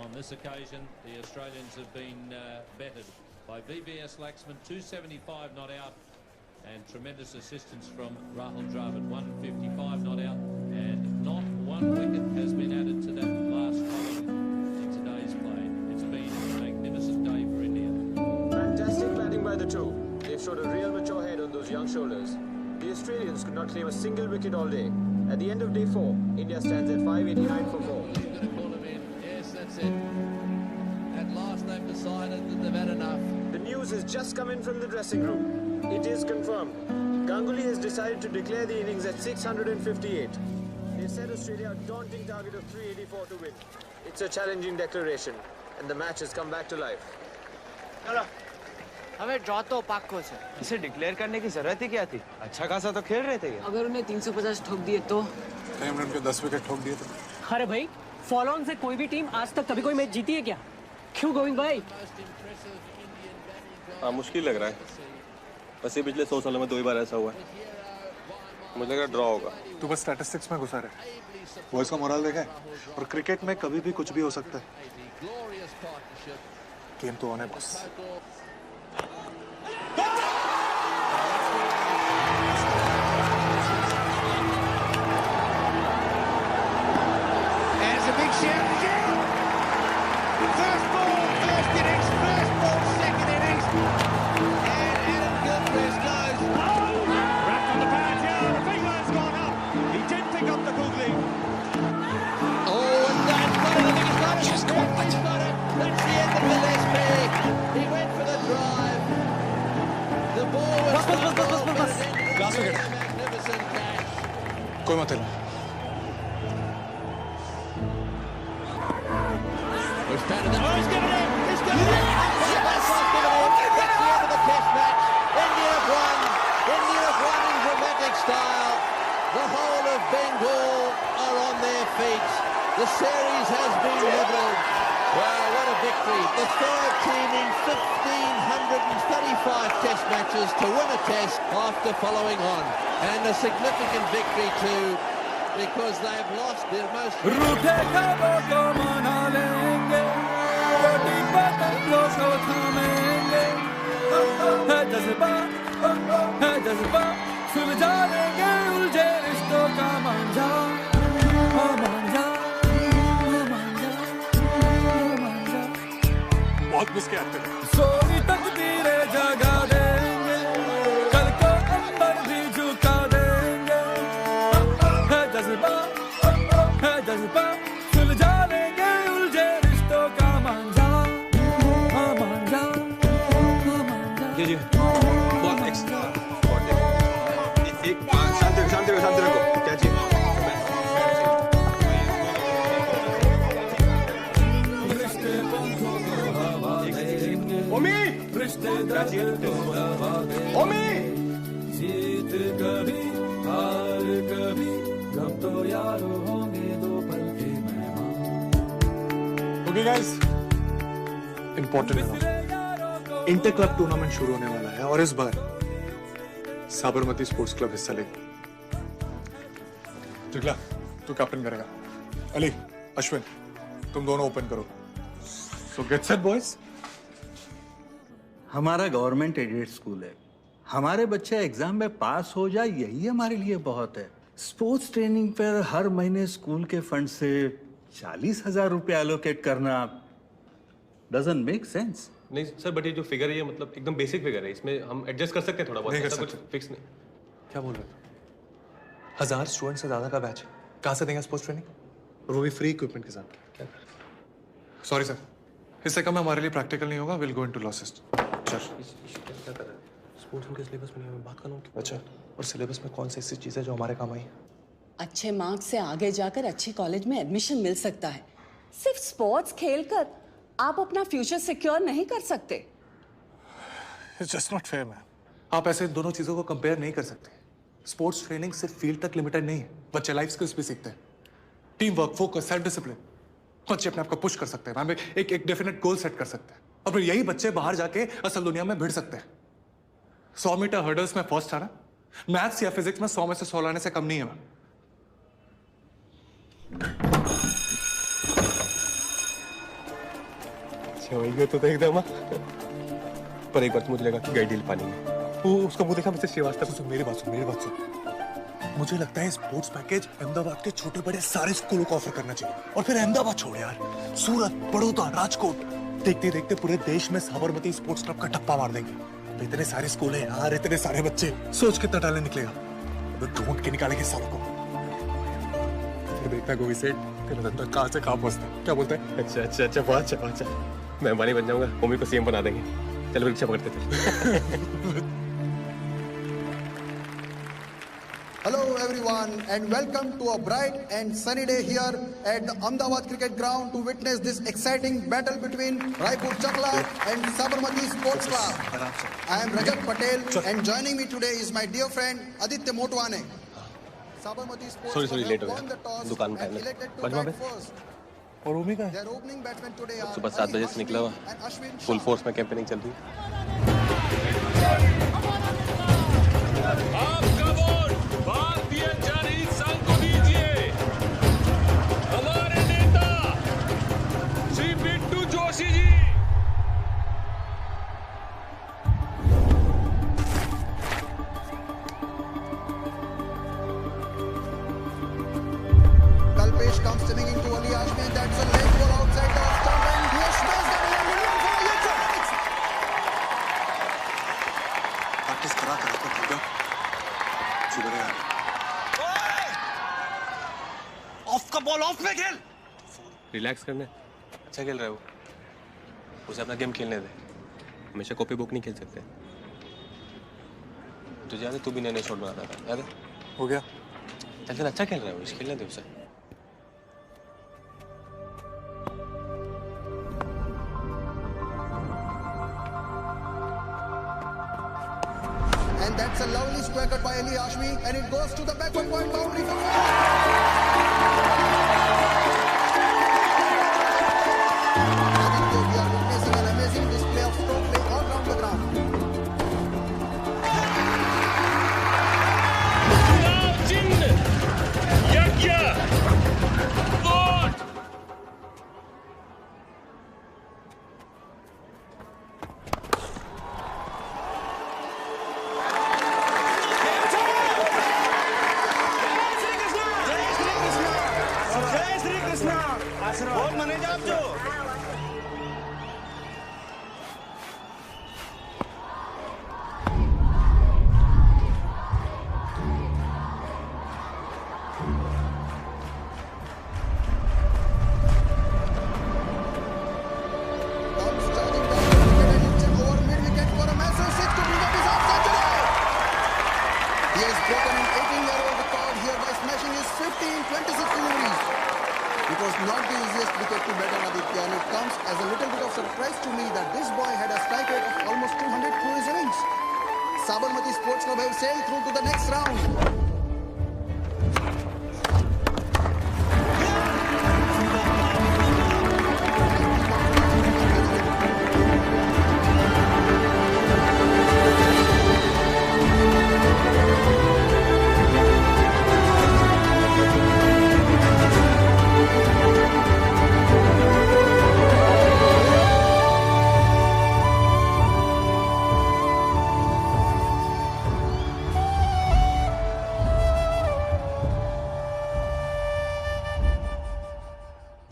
Speaker 3: On this occasion, the Australians have been bettered by VVS Laxman, 275 not out, and tremendous assistance from Rahul Dravid, 155 not out, and not one wicket has been added to that last column in today's play. It's been a magnificent day for India.
Speaker 22: Fantastic batting by the two. They've showed a real mature head on those young shoulders. The Australians could not claim a single wicket all day. At the end of day 4, India stands at 589 for 4.
Speaker 3: You're going to pull him in. Yes, that's it. At last they've decided that they've had enough.
Speaker 22: The news has just come in from the dressing room. It is confirmed. Ganguly has decided to declare the innings at 658. They've set Australia a daunting target of 384 to win. It's a challenging declaration, and the match has come back to life.
Speaker 21: चलो, हमें ड्रॉ तो पाक्को से।
Speaker 6: इसे डिक्लेयर करने की जरूरत ही क्या थी? अच्छा खासा तो खेल रहे थे ये।
Speaker 21: अगर उन्हें 350 ठोक दिए तो?
Speaker 4: हमने उनके 10 विकेट ठोक दिए तो।
Speaker 21: अरे भाई, फॉलो ऑन से कोई भी टीम आज तक कभी कोई मैच जीती है क्या? क्यों गोविंद भाई?
Speaker 2: हाँ, मुश्किल लग रहा है। वैसे पिछले 100 सालों में 2 ही बार ऐसा हुआ है।
Speaker 17: मुझे लगा ड्रॉ होगा।
Speaker 4: तू बस स्टैटिस्टिक्स में घुसा रहे। बॉयज का मोरल देखा है, और क्रिकेट में कभी भी कुछ भी हो सकता है। गेम तो ऑन है बस।
Speaker 3: There's a big shout again. First ball, first innings, first ball, second innings. And Adam Gilchrist goes. Wrapped on the pad here. The big man's gone up. He did pick up the googly. Oh, and that's got it. I think he's got it. He's got it. That's the end of Gillespie. He went for the drive. The ball was stopped off, but it ended up being a magnificent catch.
Speaker 4: कोई मत हिला।
Speaker 3: He's given it! He's given it! That's the end of the test match. India have won. India have won in dramatic style. The whole of Bengal are on their feet. The series has been levelled. Wow, what a victory. The third team in 1,535 test matches to win a test after following on. And a significant victory too, because they've lost their most...
Speaker 4: बहुत मिस किया आपने।
Speaker 10: सोनी तकदीरें जगा देंगे, कल को अंबर भी झुका देंगे। है जज्बा सुलझा देंगे उलझे रिश्तों का मांझा।
Speaker 9: जी बहुत एक्स्ट्रा। एक शांति रखो। क्या चाहिए? ओमी! ओमी!
Speaker 10: जीत कभी हार कभी गम तो यारो होंगे दो पल के मेहमान।
Speaker 4: ओके गाइस, इंपॉर्टेंट है। इंटर क्लब टूर्नामेंट शुरू होने वाला है और इस बार साबरमती स्पोर्ट्स क्लब हिस्सा लेगा। जिगला, तू कैप्टन करेगा। अली, अश्विन, तुम दोनों ओपन करो। सो गेट सेट बॉयज।
Speaker 12: हमारा गवर्नमेंट एडेड स्कूल है। हमारे बच्चे एग्जाम में पास हो जाए यही हमारे लिए बहुत है। स्पोर्ट्स ट्रेनिंग पर हर महीने स्कूल के फंड से 40,000 रुपए एलोकेट करना डजंट मेक सेंस।
Speaker 2: नहीं सर, बट ये जो फिगर है ये मतलब एकदम बेसिक फिगर है, इसमें हम एडजस्ट कर सकते हैं थोड़ा बहुत।
Speaker 4: नहीं कर
Speaker 2: ऐसा कुछ
Speaker 4: सकते।
Speaker 2: फिक्स नहीं।
Speaker 4: क्या बोल रहे हो? 1000 स्टूडेंट से ज्यादा का बैच, कहाँ से देंगे स्पोर्ट्स ट्रेनिंग, और वो भी फ्री इक्विपमेंट के साथ। सॉरी सर, इससे कम हमारे लिए प्रैक्टिकल नहीं होगा। Will go into losses. चल,
Speaker 2: क्या कर रहा है? स्पोर्ट्स उनके सिलेबस में नहीं है, बात कर रहा हूँ।
Speaker 4: अच्छा, और सिलेबस में कौन सी ऐसी चीज़ है जो हमारे काम आई?
Speaker 20: अच्छे मार्क्स से आगे जाकर अच्छे कॉलेज में एडमिशन मिल सकता है। सिर्फ स्पोर्ट्स खेलकर आप अपना फ्यूचर सिक्योर नहीं कर सकते।
Speaker 4: It's just not fair ma'am. आप ऐसे इन दोनों चीज़ों को कंपेयर नहीं कर सकते। स्पोर्ट्स ट्रेनिंग सिर्फ फील्ड तक लिमिटेड नहीं है, बच्चे लाइफ स्किल्स भी सीखते हैं। Team work, focus, self discipline. बच्चे अपने आप को पुश कर सकते हैं मैम, एक डेफिनेट गोल सेट कर सकते हैं, और फिर यही बच्चे बाहर जाके असल दुनिया में भिड़ सकते हैं। 100 मीटर हर्डल्स में फर्स्ट आना मैथ्स या फिजिक्स में 100 में से 100 लाने से कम नहीं है मैम।
Speaker 2: तो एकदम, पर एक बार मुझे लगा कि गाइड पानी में वो उसका मुंह देखा, मुझसे श्रीवास्तव।
Speaker 4: मेरी बात सुन। मुझे लगता है स्पोर्ट्स पैकेज अहमदाबाद के छोटे बड़े सारे स्कूलों को ऑफर करना चाहिए। और फिर अहमदाबाद छोड़ यार, सूरत, बड़ौदा, राजकोट, देखते देखते पूरे देश में साबरमती स्पोर्ट्स क्लब का टप्पा मार देंगे। इतने सारे स्कूल हैं यार, इतने सारे बच्चे, सोच कितना टैलेंट निकलेगा। तो ढूंढ के निकालेंगे सालों को। फिर देखना गोवी सेठ तेरा धंधा कहाँ से कहाँ पहुंचता है। क्या बोलता है?
Speaker 2: अच्छा, बहुत अच्छा। मैं अंबानी बन जाऊंगा, मम्मी को सीएम बना देंगे। चलो रिक्शा पकड़ते थे।
Speaker 18: Hello everyone and welcome to a bright and sunny day here at the Ahmedabad Cricket Ground to witness this exciting battle between Raipur Chakla and Sabarmati Sports Club. I am Rajat Patel and joining me today is my dear friend Aditya Motwane. Sabarmati Sports
Speaker 2: sorry late हो
Speaker 18: won the
Speaker 2: गया,
Speaker 18: toss
Speaker 2: दुकान में
Speaker 18: and
Speaker 2: टाइम
Speaker 18: elected to
Speaker 2: बजवा
Speaker 18: bat
Speaker 2: पे।
Speaker 18: first.
Speaker 4: और ओमी का
Speaker 18: Their opening batsmen today are
Speaker 2: सुबह 7 बजे से निकला हुआ, फुल फोर्स में कैंपेनिंग चल रही है।
Speaker 17: आपका वोट भारतीय जनहित संघ को दीजिए। हमारे नेता Shri Bittu Joshi ji.
Speaker 18: Kalpesh comes turning into Ali Hashmi. That's a late ball outside the stump and he has smashed that in the middle for a huge
Speaker 4: practice करा तो होगा। शुक्र है।
Speaker 9: ऑफ का बॉल ऑफ में खेल।
Speaker 2: रिलैक्स करने। अच्छा खेल रहा है वो। उसे अपना गेम खेलने दे। हमेशा कॉपी बुक नहीं खेल सकते। तुझे याद है तू भी नए नए शॉट बनाता था, याद है?
Speaker 4: हो गया।
Speaker 2: चल चल अच्छा खेल रहा है वो, खेलने दे उसे।
Speaker 18: And that's a lovely square cut by Ali Hashmi and it goes to the backward point boundary for Aditya, we are witnessing an amazing display of stroke play all around the ground.
Speaker 17: यज्ञ वोट।
Speaker 9: जय श्री कृष्णा। बहुत मने जाप जो।
Speaker 18: He has broken an 18-year-old record here by smashing his 15-26 deliveries. It was not the easiest wicket to bat on Aditya and it comes as a little bit of surprise to me that this boy had a strike rate of almost 200 through his innings. Sabarmati Sports Club have sailed through to the next round.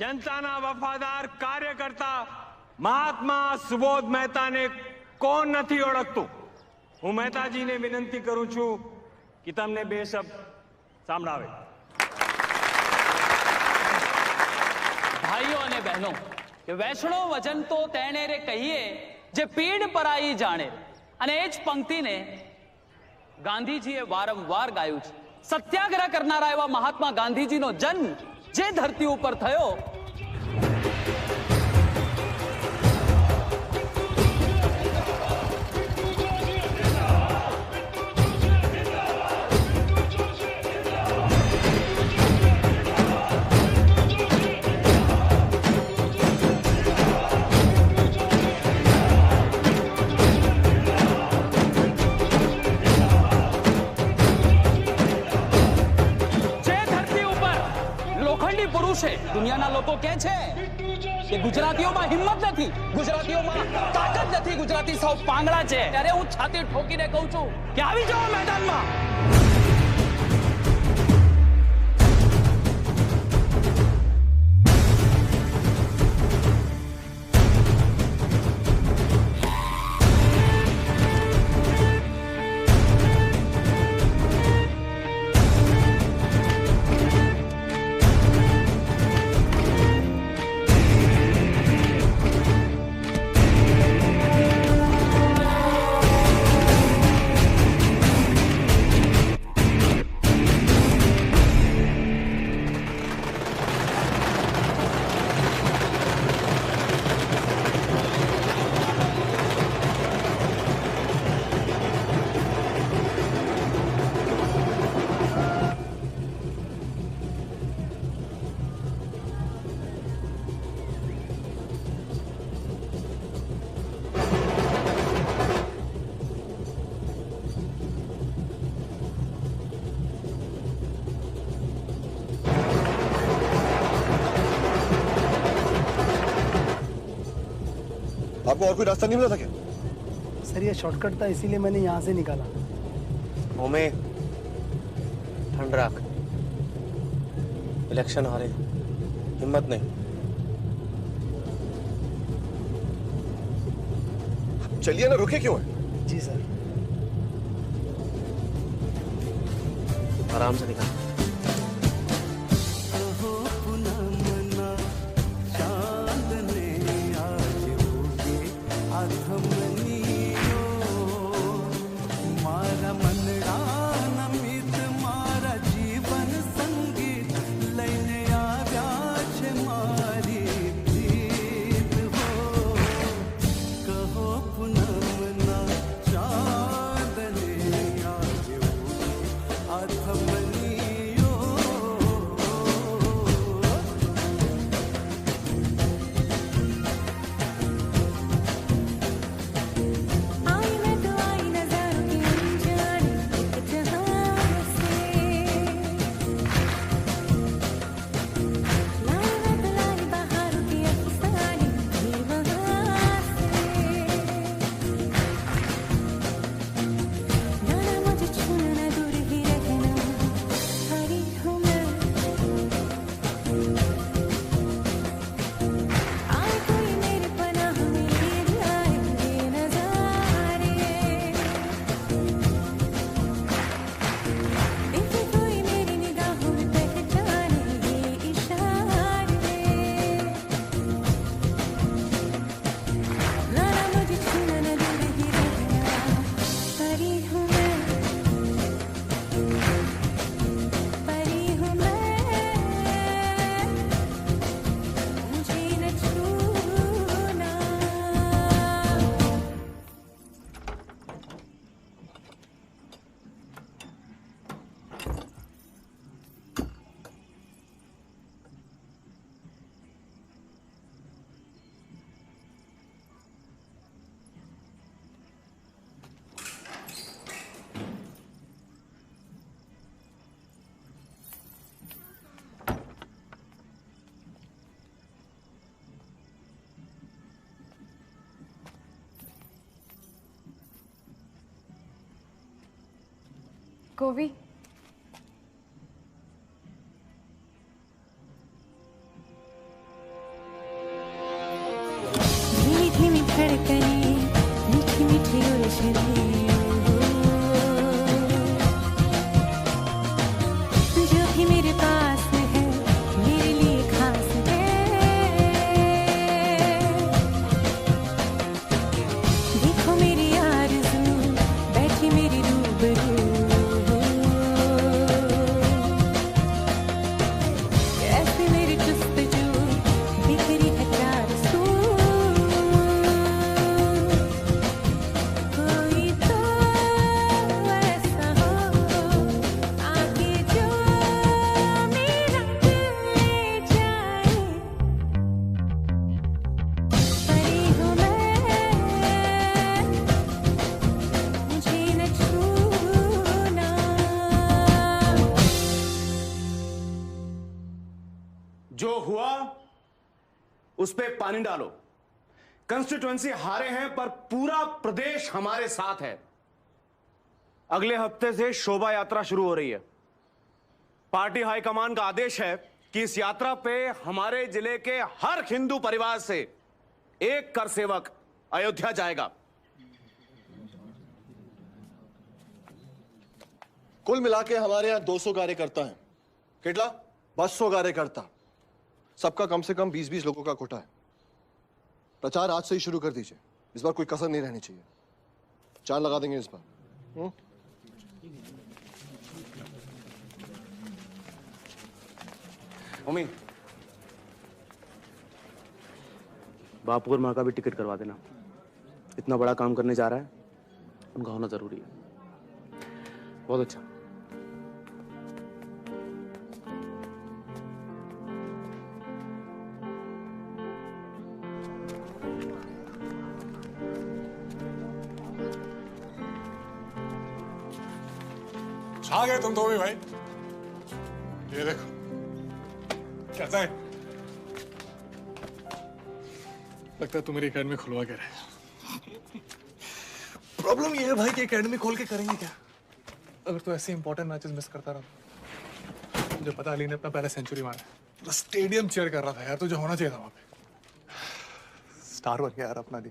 Speaker 22: जनताना वफादार कार्यकर्ता મહાત્મા સુબોધ મહેતાને કોણ નથી ઓળખતું? હું મહેતાજીને વિનંતી કરું છું કે તમને બે શબ્દ સાંભળાવે।
Speaker 14: ભાઈઓ અને બહેનો, કે વૈષ્ણો વચન તો તેણે રે કહીએ જે પીડ પરાઈ જાણે, અને એ જ પંક્તિને ગાંધીજીએ વારંવાર ગાયું છે। સત્યાગ્રહ કરનારા એવા મહાત્મા ગાંધીજીનો જન્મ જે ધરતી ઉપર થયો, દુનિયાના લોકો કહે છે કે ગુજરાતીઓમાં હિંમત નથી, ગુજરાતીઓમાં તાકાત નથી, ગુજરાતી સૌ પાંગડા છે। ત્યારે હું છાતી ઠોકીને કહું છું કે આવી જાઓ મેદાનમાં।
Speaker 8: आपको और कोई रास्ता नहीं मिला था क्या?
Speaker 21: सर ये शॉर्टकट था इसीलिए मैंने यहाँ से निकाला।
Speaker 11: ओमे ठंड रख, इलेक्शन हारे, हिम्मत नहीं।
Speaker 8: चलिए ना, रुके क्यों है?
Speaker 21: जी सर।
Speaker 11: आराम से निकाल।
Speaker 5: कोवी,
Speaker 19: धीमी धीमी धड़कने, मीठी मीठी उलझने, जो भी मेरे पास है मेरे लिए खास है। देखो मेरी आरज़ू बैठी मेरी रूबरू,
Speaker 6: जो हुआ उस पे पानी डालो। कंस्टिट्यूएंसी हारे हैं पर पूरा प्रदेश हमारे साथ है। अगले हफ्ते से शोभा यात्रा शुरू हो रही है। पार्टी हाईकमान का आदेश है कि इस यात्रा पे हमारे जिले के हर हिंदू परिवार से एक कर सेवक अयोध्या जाएगा।
Speaker 8: कुल मिला के हमारे यहाँ 200 कार्यकर्ता हैं। कितना? 200 कार्यकर्ता, सबका कम से कम 20-20 लोगों का कोटा है। प्रचार आज से ही शुरू कर दीजिए, इस बार कोई कसर नहीं रहनी चाहिए। चार लगा देंगे इस बार।
Speaker 11: मम्मी, बापू और माँ का भी टिकट करवा देना। इतना बड़ा काम करने जा रहा है, उनका होना जरूरी है। बहुत अच्छा।
Speaker 23: छा गए तुम तो भी भाई। ये देखो कैसा है।
Speaker 4: लगता है तू मेरी एकेडमी खुलवा के रहे। प्रॉब्लम ये है भाई कि एकेडमी खोल के करेंगे क्या अगर तू ऐसे इंपॉर्टेंट मैचेस मिस करता रहा। मुझे पता अली ने अपना पहला सेंचुरी मारा, तो स्टेडियम चीयर कर रहा था यार, तुझे होना चाहिए था वहां पे। स्टार बन गया यार अपना दी।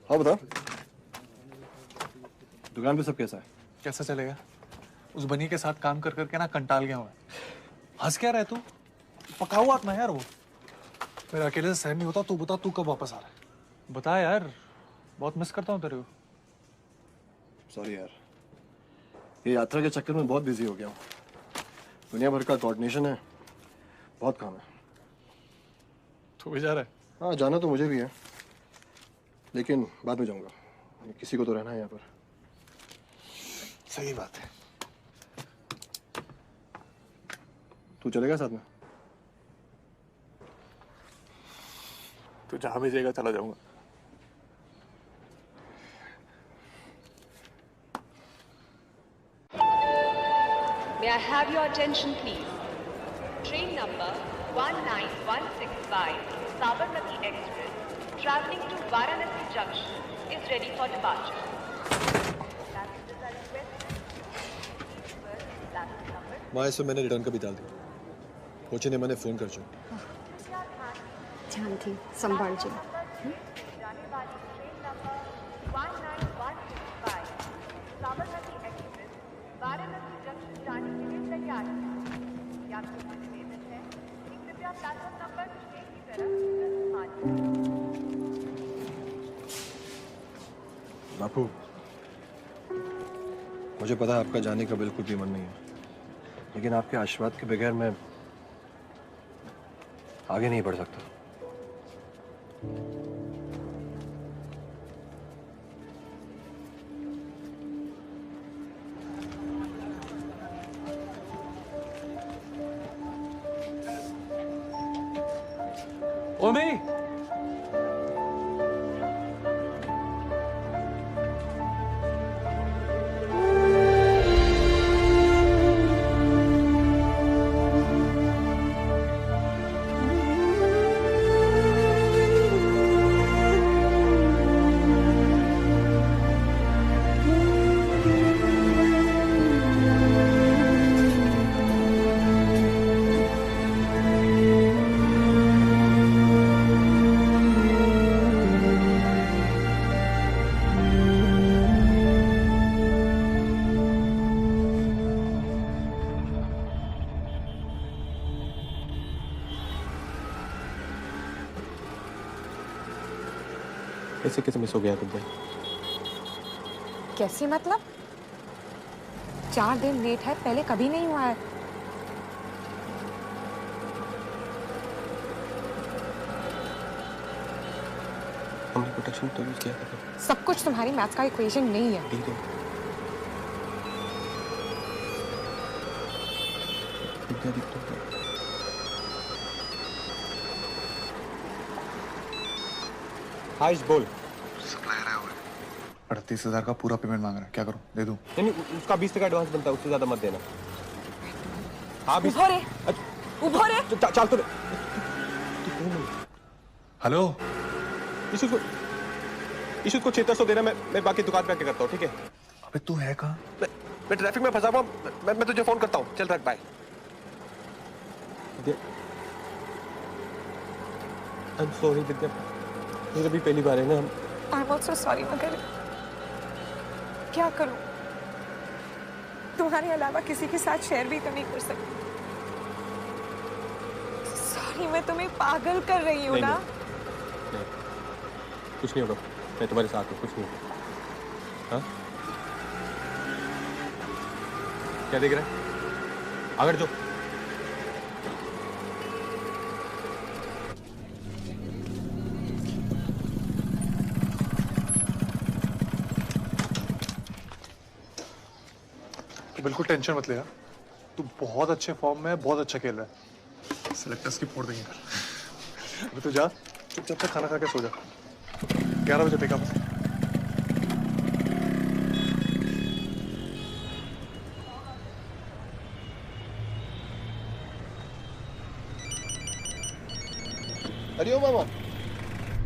Speaker 8: हाँ बता, दुकान पे सब कैसा है?
Speaker 4: कैसा चलेगा? उस बनी के साथ काम कर करके ना कंटाल गया हूँ। हंस क्या रहे तू? पका हुआ ना यार वो। मेरा अकेले से सहन नहीं होता। तू बता, तू कब वापस आ रहा है? बता यार, बहुत मिस करता हूँ तेरे को।
Speaker 8: सॉरी यार, ये यात्रा के चक्कर में बहुत बिजी हो गया हूँ। दुनिया भर का कोऑर्डिनेशन है, बहुत काम है।
Speaker 4: तू भी जा रहा है?
Speaker 8: हाँ, जाना तो मुझे भी है, लेकिन बाद में जाऊंगा। किसी को तो रहना है यहाँ पर।
Speaker 4: सही बात है।
Speaker 8: तू चलेगा साथ में?
Speaker 4: तू जहां भेजेगा चला जाऊंगा।
Speaker 1: May I have your attention, please? Train number 19165, Sabarmati Express, traveling to Varanasi Junction, is ready for departure. Passengers are requested to please platform number.
Speaker 8: माँ, इसमें मैंने रिटर्न का भी डाल दिया। पहुंचे ने मैंने फोन कर चुका।
Speaker 15: ध्यान थी, संभाल जी।
Speaker 1: जाने वाली train number 19165, Sabarmati express, Varanasi junction जाने के लिए तैयार है। यात्रियों से निवेदन है कि कृपया प्लेटफॉर्म नंबर 6 की तरफ प्रस्थान करें।
Speaker 8: बापू, मुझे पता है आपका जाने का बिल्कुल भी मन नहीं है, लेकिन आपके आशीर्वाद के बगैर मैं आगे नहीं बढ़ सकता।
Speaker 2: ओमी, ऐसे कैसे मिस हो गया तुमसे?
Speaker 5: कैसे मतलब? 4 दिन लेट है, पहले कभी नहीं हुआ है।
Speaker 2: हमने प्रोटेक्शन तो यूज किया था।
Speaker 5: सब कुछ तुम्हारी मैथ्स का इक्वेशन नहीं है।
Speaker 2: ठीक है। क्या दिक्कत है? हाइश बोल।
Speaker 4: सप्लायर है वो। 38,000 का पूरा पेमेंट मांग रहा है, क्या करूं? दे दूं?
Speaker 2: नहीं, उसका 20% एडवांस बनता है, उससे ज्यादा मत देना। हाँ,
Speaker 5: उभो रे, उभो रे।
Speaker 2: चल तो।
Speaker 4: हेलो,
Speaker 2: इशू को 600 देना, मैं बाकी दुकान पे आके करता हूँ, ठीक है?
Speaker 4: अबे तू है कहाँ?
Speaker 2: मैं ट्रैफिक में फंसा हुआ, मैं तुझे फोन करता हूँ। चल रख, बाय। आई एम सॉरी विद्या, मेरी भी पहली बार है ना।
Speaker 5: आई एम ऑल्सो सॉरी, मगर क्या करूं? तुम्हारे अलावा किसी के साथ शेयर भी तो नहीं कर सकती। सॉरी, मैं तुम्हें पागल कर रही हूँ ना।
Speaker 2: नहीं, कुछ नहीं होगा, मैं तुम्हारे साथ हूँ, कुछ नहीं होगा। हाँ? क्या देख रहा है? आगे जो।
Speaker 4: बिल्कुल टेंशन मत ले यार, तू बहुत अच्छे फॉर्म में है, बहुत अच्छा खेल रहा है। सेलेक्टर्स की फोड़ देंगे कल। अभी तू जा, चुपचाप से खाना खा के सो जा। 11 बजे पिकअप है।
Speaker 8: हरिओम मामा।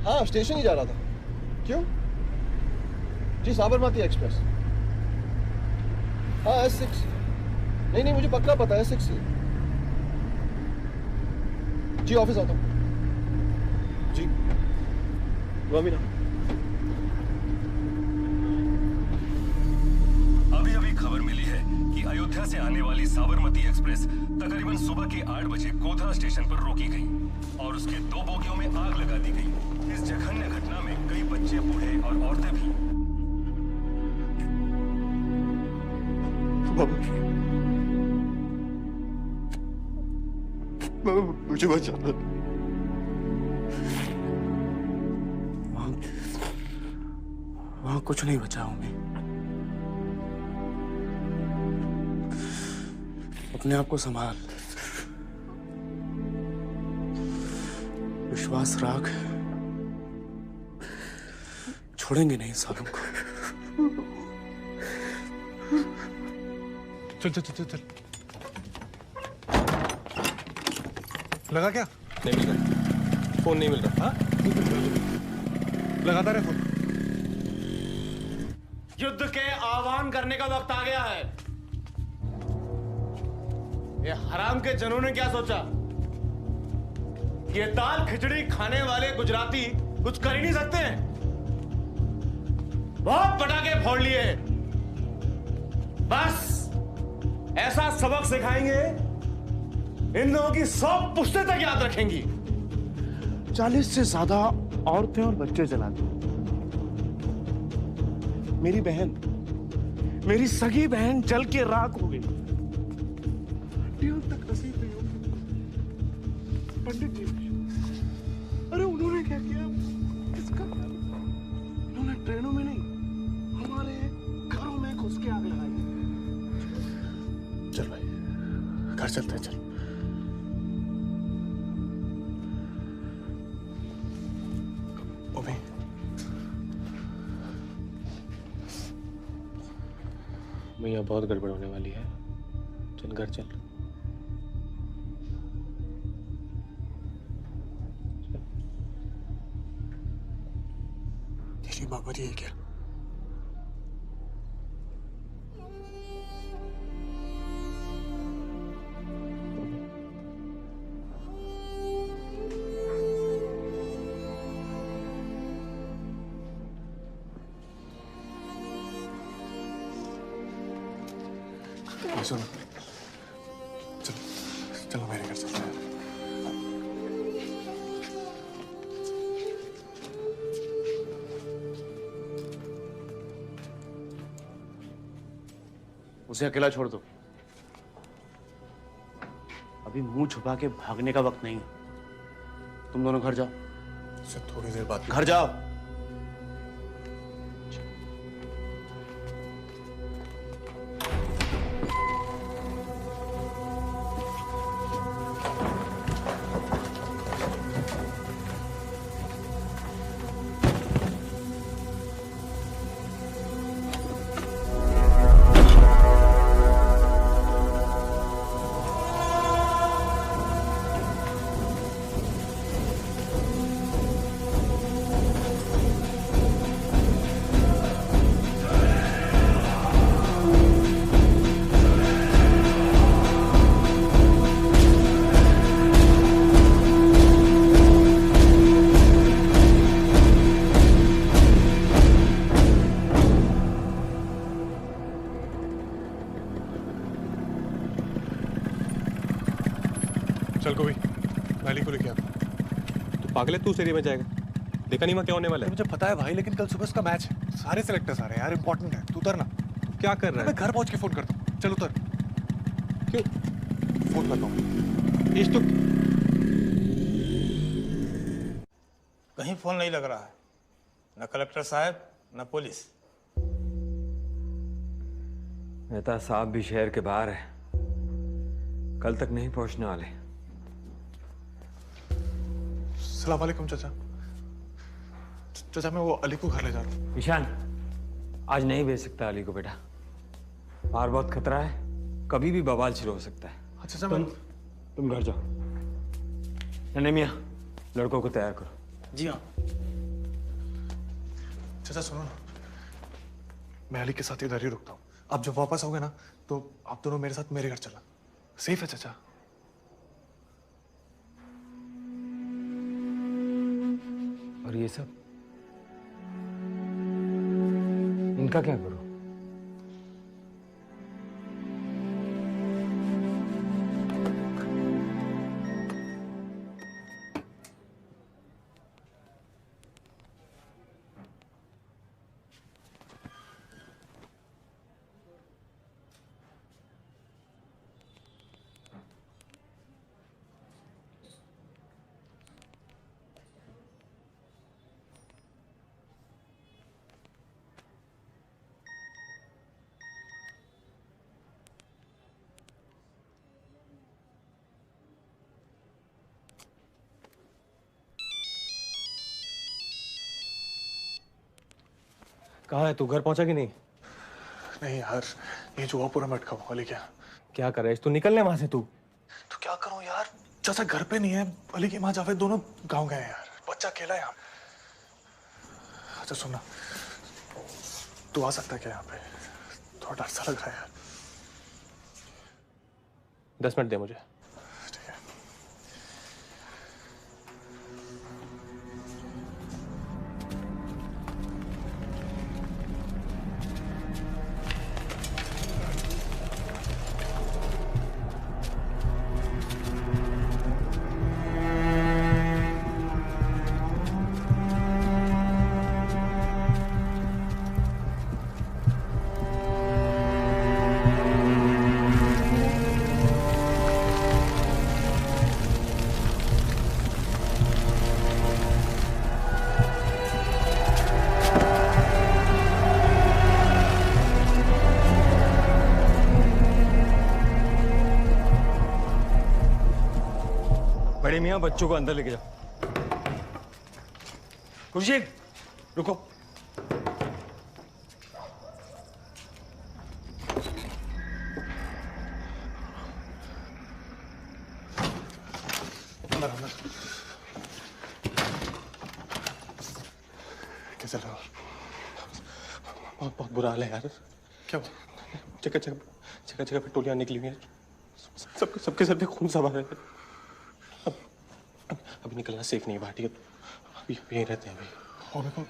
Speaker 8: हाँ, स्टेशन ही जा रहा था। क्यों? जी, साबरमती एक्सप्रेस। हाँ, S6। नहीं, मुझे पक्का पता है S6 से। जी, ऑफिस आता हूँ। जी, मीना।
Speaker 7: अभी खबर मिली है कि अयोध्या से आने वाली साबरमती एक्सप्रेस तकरीबन सुबह के 8 बजे गोधरा स्टेशन पर रोकी गई और उसके 2 बोगियों में आग लगा दी गई। इस जघन्य घटना में कई बच्चे, बूढ़े और औरतें भी।
Speaker 8: मुझे बचाना।
Speaker 11: वहां कुछ नहीं बचा हूं मैं। अपने आप को संभाल, विश्वास रख, छोड़ेंगे नहीं सालों को।
Speaker 4: चल। लगा क्या?
Speaker 2: नहीं मिल रहा, फोन नहीं मिल रहा।
Speaker 4: हाँ? लगातार है फोन।
Speaker 6: युद्ध के आह्वान करने का वक्त आ गया है। ये हराम के जनों ने क्या सोचा? ये दाल खिचड़ी खाने वाले गुजराती कुछ कर ही नहीं सकते हैं। बहुत पटाखे फोड़ लिए। बस ऐसा सबक सिखाएंगे, इन लोगों की 100 पुश्तें तक याद रखेंगी। 40 से ज्यादा औरतें और बच्चे जला दिए। मेरी बहन, मेरी सगी बहन जल के राख हो गई। हड्डियों तक नसीब नहीं होगी। पंडित जी, अरे उन्होंने क्या किया? किसका? इन्होंने ट्रेनों में नहीं, हमारे घरों में घुस के आग लगाई।
Speaker 4: चल भाई, घर चलते हैं। चल।
Speaker 2: भैया बहुत गड़बड़ होने वाली है। चल घर चल।
Speaker 4: तेरी माँ मरी है क्या? सुनो, चलो मेरे घर चलते हैं।
Speaker 11: उसे अकेला छोड़ दो। अभी मुंह छुपा के भागने का वक्त नहीं है। तुम दोनों घर जाओ।
Speaker 4: उससे थोड़ी देर बाद
Speaker 11: घर जाओ।
Speaker 4: चल कोई, नाली को लेके आ।
Speaker 2: तू पागल है? तू उस एरिया में जाएगा? देखा नहीं वहाँ क्या होने वाला है?
Speaker 4: मुझे पता है भाई, लेकिन कल सुबह उसका मैच है। सारे सेलेक्टर्स आ रहे हैं यार, इंपॉर्टेंट है। तू उतर ना।
Speaker 2: क्या कर रहा है?
Speaker 4: मैं घर पहुंच के फोन करता हूँ। चल उतर।
Speaker 2: क्यों?
Speaker 4: फोन करता हूँ।
Speaker 2: इस तो
Speaker 13: कहीं फोन नहीं लग रहा है, न कलेक्टर साहब न पुलिस।
Speaker 16: मेहता साहब भी शहर के बाहर है, कल तक नहीं पहुंचने वाले।
Speaker 4: अस्सलाम वालेकुम चाचा। चाचा मैं वो अली को घर ले जा रहा हूँ।
Speaker 16: ईशान, आज नहीं भेज सकता अली को बेटा, बाहर बहुत खतरा है, कभी भी बवाल शुरू हो सकता है।
Speaker 4: अच्छा
Speaker 16: तुम घर जाओ। नन्हे मियां, लड़कों को तैयार करो।
Speaker 4: जी हाँ। चाचा सुनो ना, मैं अली के साथ इधर ही रुकता हूँ। आप जब वापस आओगे ना तो आप दोनों मेरे साथ मेरे घर चलना। सेफ है चाचा?
Speaker 16: और ये सब इनका क्या करूं?
Speaker 2: कहाँ है तू? घर पहुंचा कि नहीं?
Speaker 4: नहीं यार, ये जुआ पूरा में अटका हुआ। अली क्या
Speaker 2: कर रहा है? तू निकलने वहां से। तू
Speaker 4: तो क्या करूं यार, चाचा घर पे नहीं है। अली की माँ जावेद दोनों गांव गए हैं यार। बच्चा अकेला है यहाँ। अच्छा सुनना, तू आ सकता है क्या यहाँ पे? थोड़ा डर सा लग रहा है यार।
Speaker 2: 10 मिनट दे मुझे।
Speaker 16: बड़े मियाँ बच्चों को अंदर लेके जाओ। खुर्शीद रुको।
Speaker 4: अंदर अंदर। कैसे रहो?
Speaker 2: बहुत बुरा हाल है यार।
Speaker 4: क्या?
Speaker 2: जगह जगह पे टोलियां निकली हुई हैं। सबके सर पे खून सवार है। अभी निकलना सेफ नहीं है बाहर, ठीक है? अभी यहीं रहते हैं अभी।
Speaker 4: और मेरे को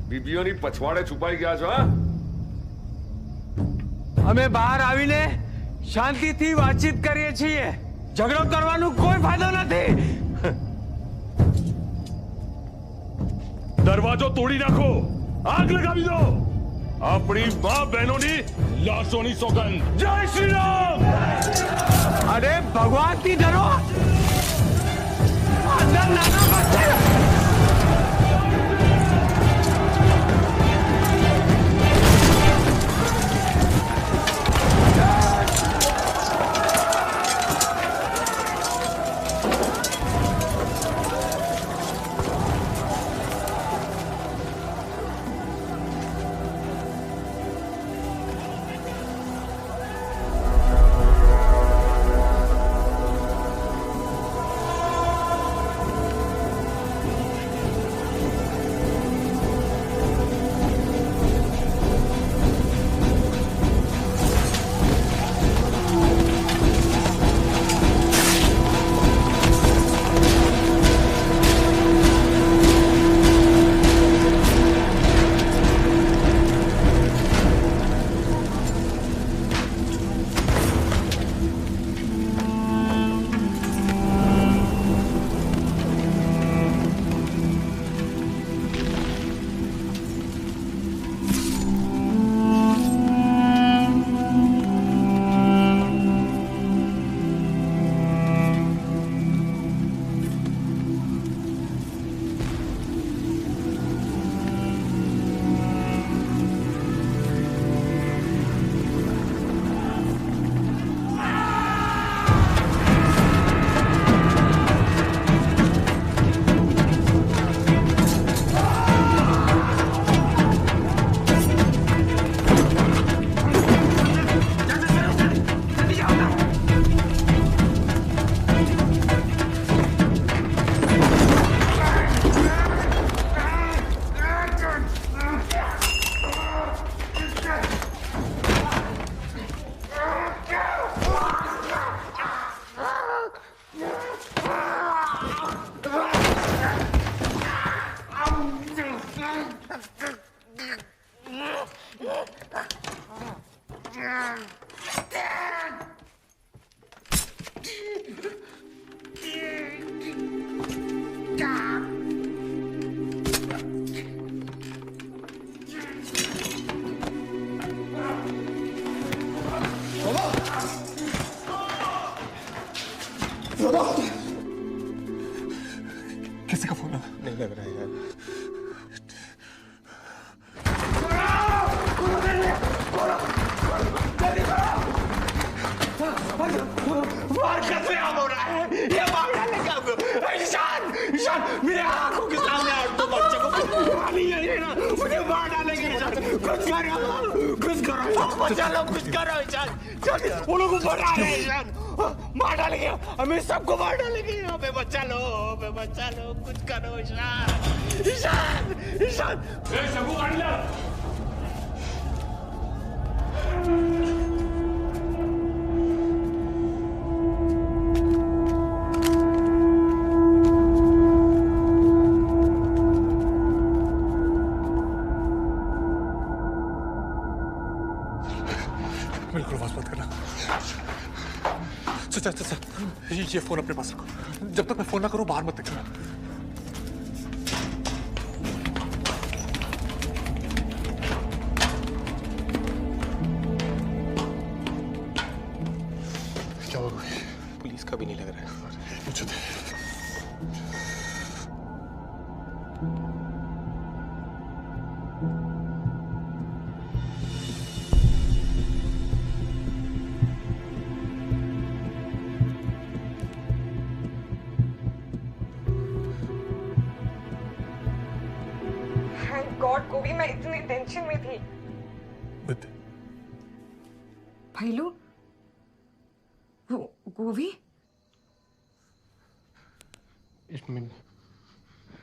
Speaker 17: बीबियों ની પછવાડે છુપાઈ ગયા છો?
Speaker 16: અમે બહાર આવીને શાંતિથી વાતચીત કરીએ છીએ। ઝઘડો કરવાનો કોઈ ફાયદો નથી।
Speaker 17: દરવાજો તોડી નાખો, આગ લગાવી દો। આપણી મા બહેનોની લાશોની સોગંદ। જય શ્રી રામ।
Speaker 16: અરે ભગવાનથી ડરો। અંદર નાના બચ્ચા।
Speaker 9: किसी का फोन नहीं लग रहा है यार।
Speaker 16: मार कैसे आम हो रहा है? ये मार डालने का ईशान, ईशान मेरे आंखों के सामने आज तो बच्चे को नहीं है ना, मुझे मार डालेंगे ईशान। कुछ करो, बचा लो, कुछ करो ईशान। वो लोग ऊपर आ रहे हैं ईशान, मार डालेंगे हमें, सबको मार डालेंगे। हमें बचा लो, कुछ करो ईशान, ईशान, ईशान। सबको गाड़ी ला।
Speaker 9: बिल्कुल आवाज मत करना। सच ये फोन अपने पास रखो। जब तक मैं फोन ना करूं बाहर मत निकलना।
Speaker 2: क्या हुआ? पुलिस का भी नहीं लग रहा है मुझे।
Speaker 5: गॉड गोभी, मैं इतनी टेंशन में थी। भैलू, गोभी,
Speaker 2: इसमें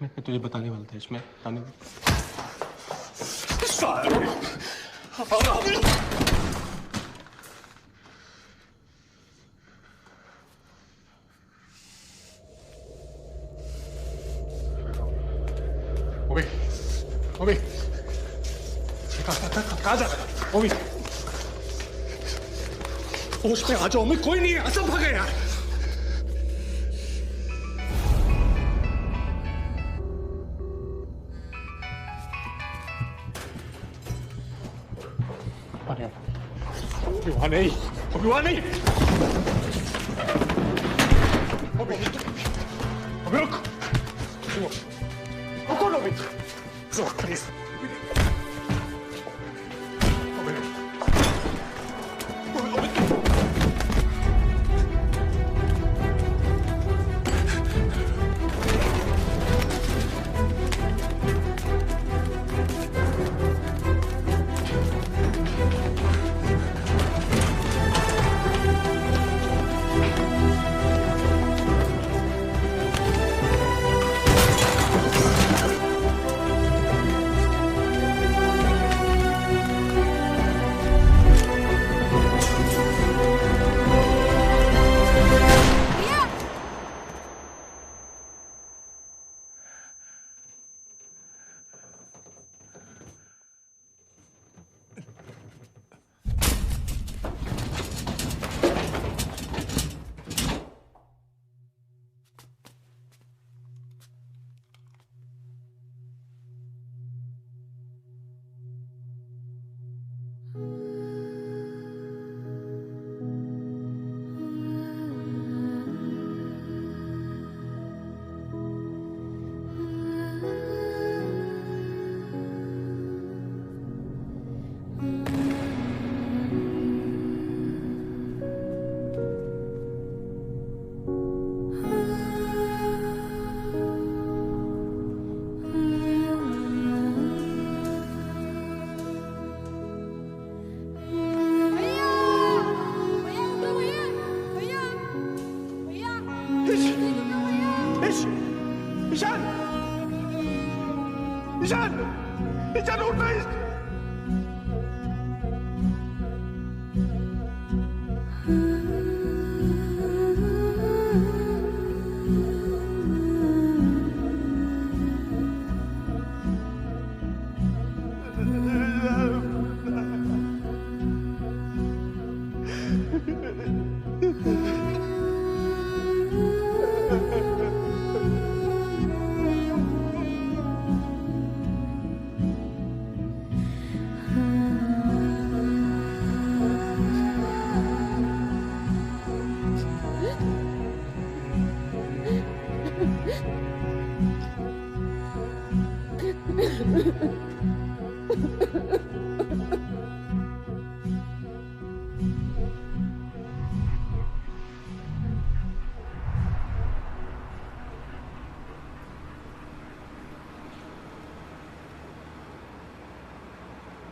Speaker 2: मैं तुझे बताने वाला था, इसमें आने
Speaker 9: ओबी, कहाँ जा रहा है? ओबी, होश में आ जाओ, मैं कोई नहीं है, सब भागे यार। वहां नहीं, वहां नहीं। रुक, रुको नोबी, रुक प्लीज।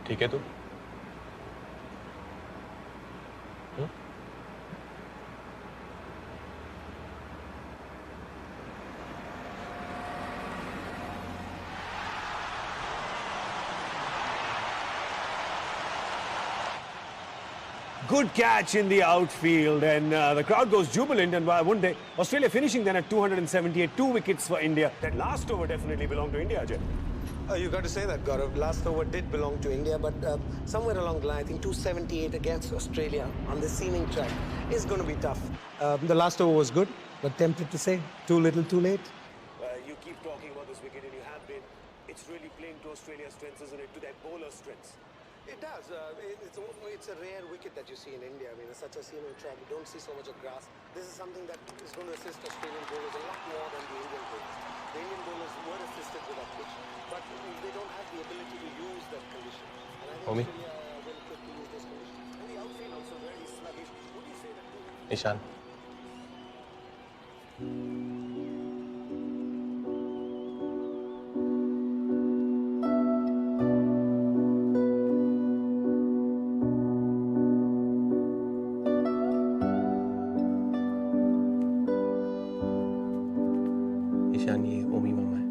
Speaker 2: ठीक है तू?
Speaker 3: Good catch in the outfield, and the crowd goes jubilant. And why wouldn't they? Australia finishing then at 278, 2 wickets for India. That last over definitely belonged to India, Ajay.
Speaker 10: You got to say that, Gaurav. Last over did belong to India, but somewhere along the line, I think 278 against Australia on the seaming track is going to be tough. The last over was good, but tempted to say, too little, too late.
Speaker 3: You keep talking about this wicket, and you have been. It's really playing to Australia's strengths, isn't it? To their bowler strengths.
Speaker 10: It does. It's a rare wicket that you see in India. I mean, it's such a seaming track. You don't see so much of grass. This is something that is going to assist Australian bowlers a lot more than the Indian bowlers. The Indian bowlers were assisted with that pitch, but they don't have the ability to use that condition. And I think
Speaker 2: Homie.
Speaker 10: Australia will quick to use those conditions. And the outfield also very sluggish. Would you say that?
Speaker 2: Ishan, Ishan ये ओमी मामा है।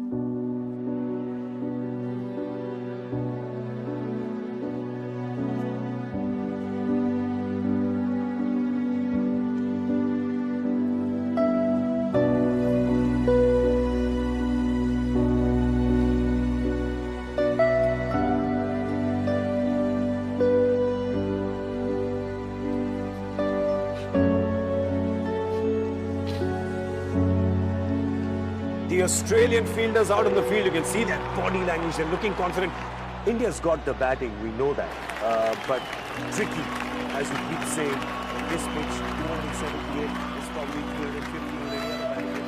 Speaker 3: The Australian fielders out on the field, you can see that body language. They're looking confident. India's got the batting, we know that. But tricky, as we keep saying. This pitch, 278 is probably 250 on any other batting.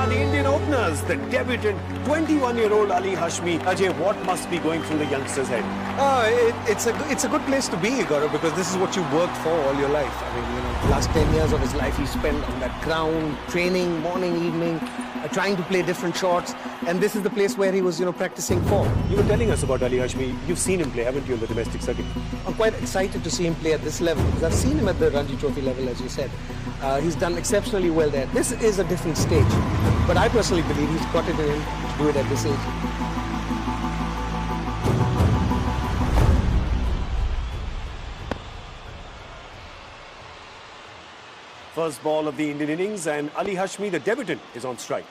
Speaker 3: The Indian openers, the debutant 21-year-old Ali Hashmi. Ajay, what must be going through the youngster's head?
Speaker 10: It's a good place to be, Gaurav, because this is what you worked for all your life. I mean, the last 10 years of his life he spent on that ground, training morning, evening, trying to play different shots, and this is the place where he was, practicing for.
Speaker 3: You were telling us about Ali Hashmi. You've seen him play, haven't you, on the domestic circuit?
Speaker 10: I'm quite excited to see him play at this level, because I've seen him at the Ranji Trophy level, as you said. He's done exceptionally well there. This is a different stage, but I personally believe he's got it in him to do it at this age.
Speaker 3: First ball of the Indian innings, and Ali Hashmi, the debutant, is on strike.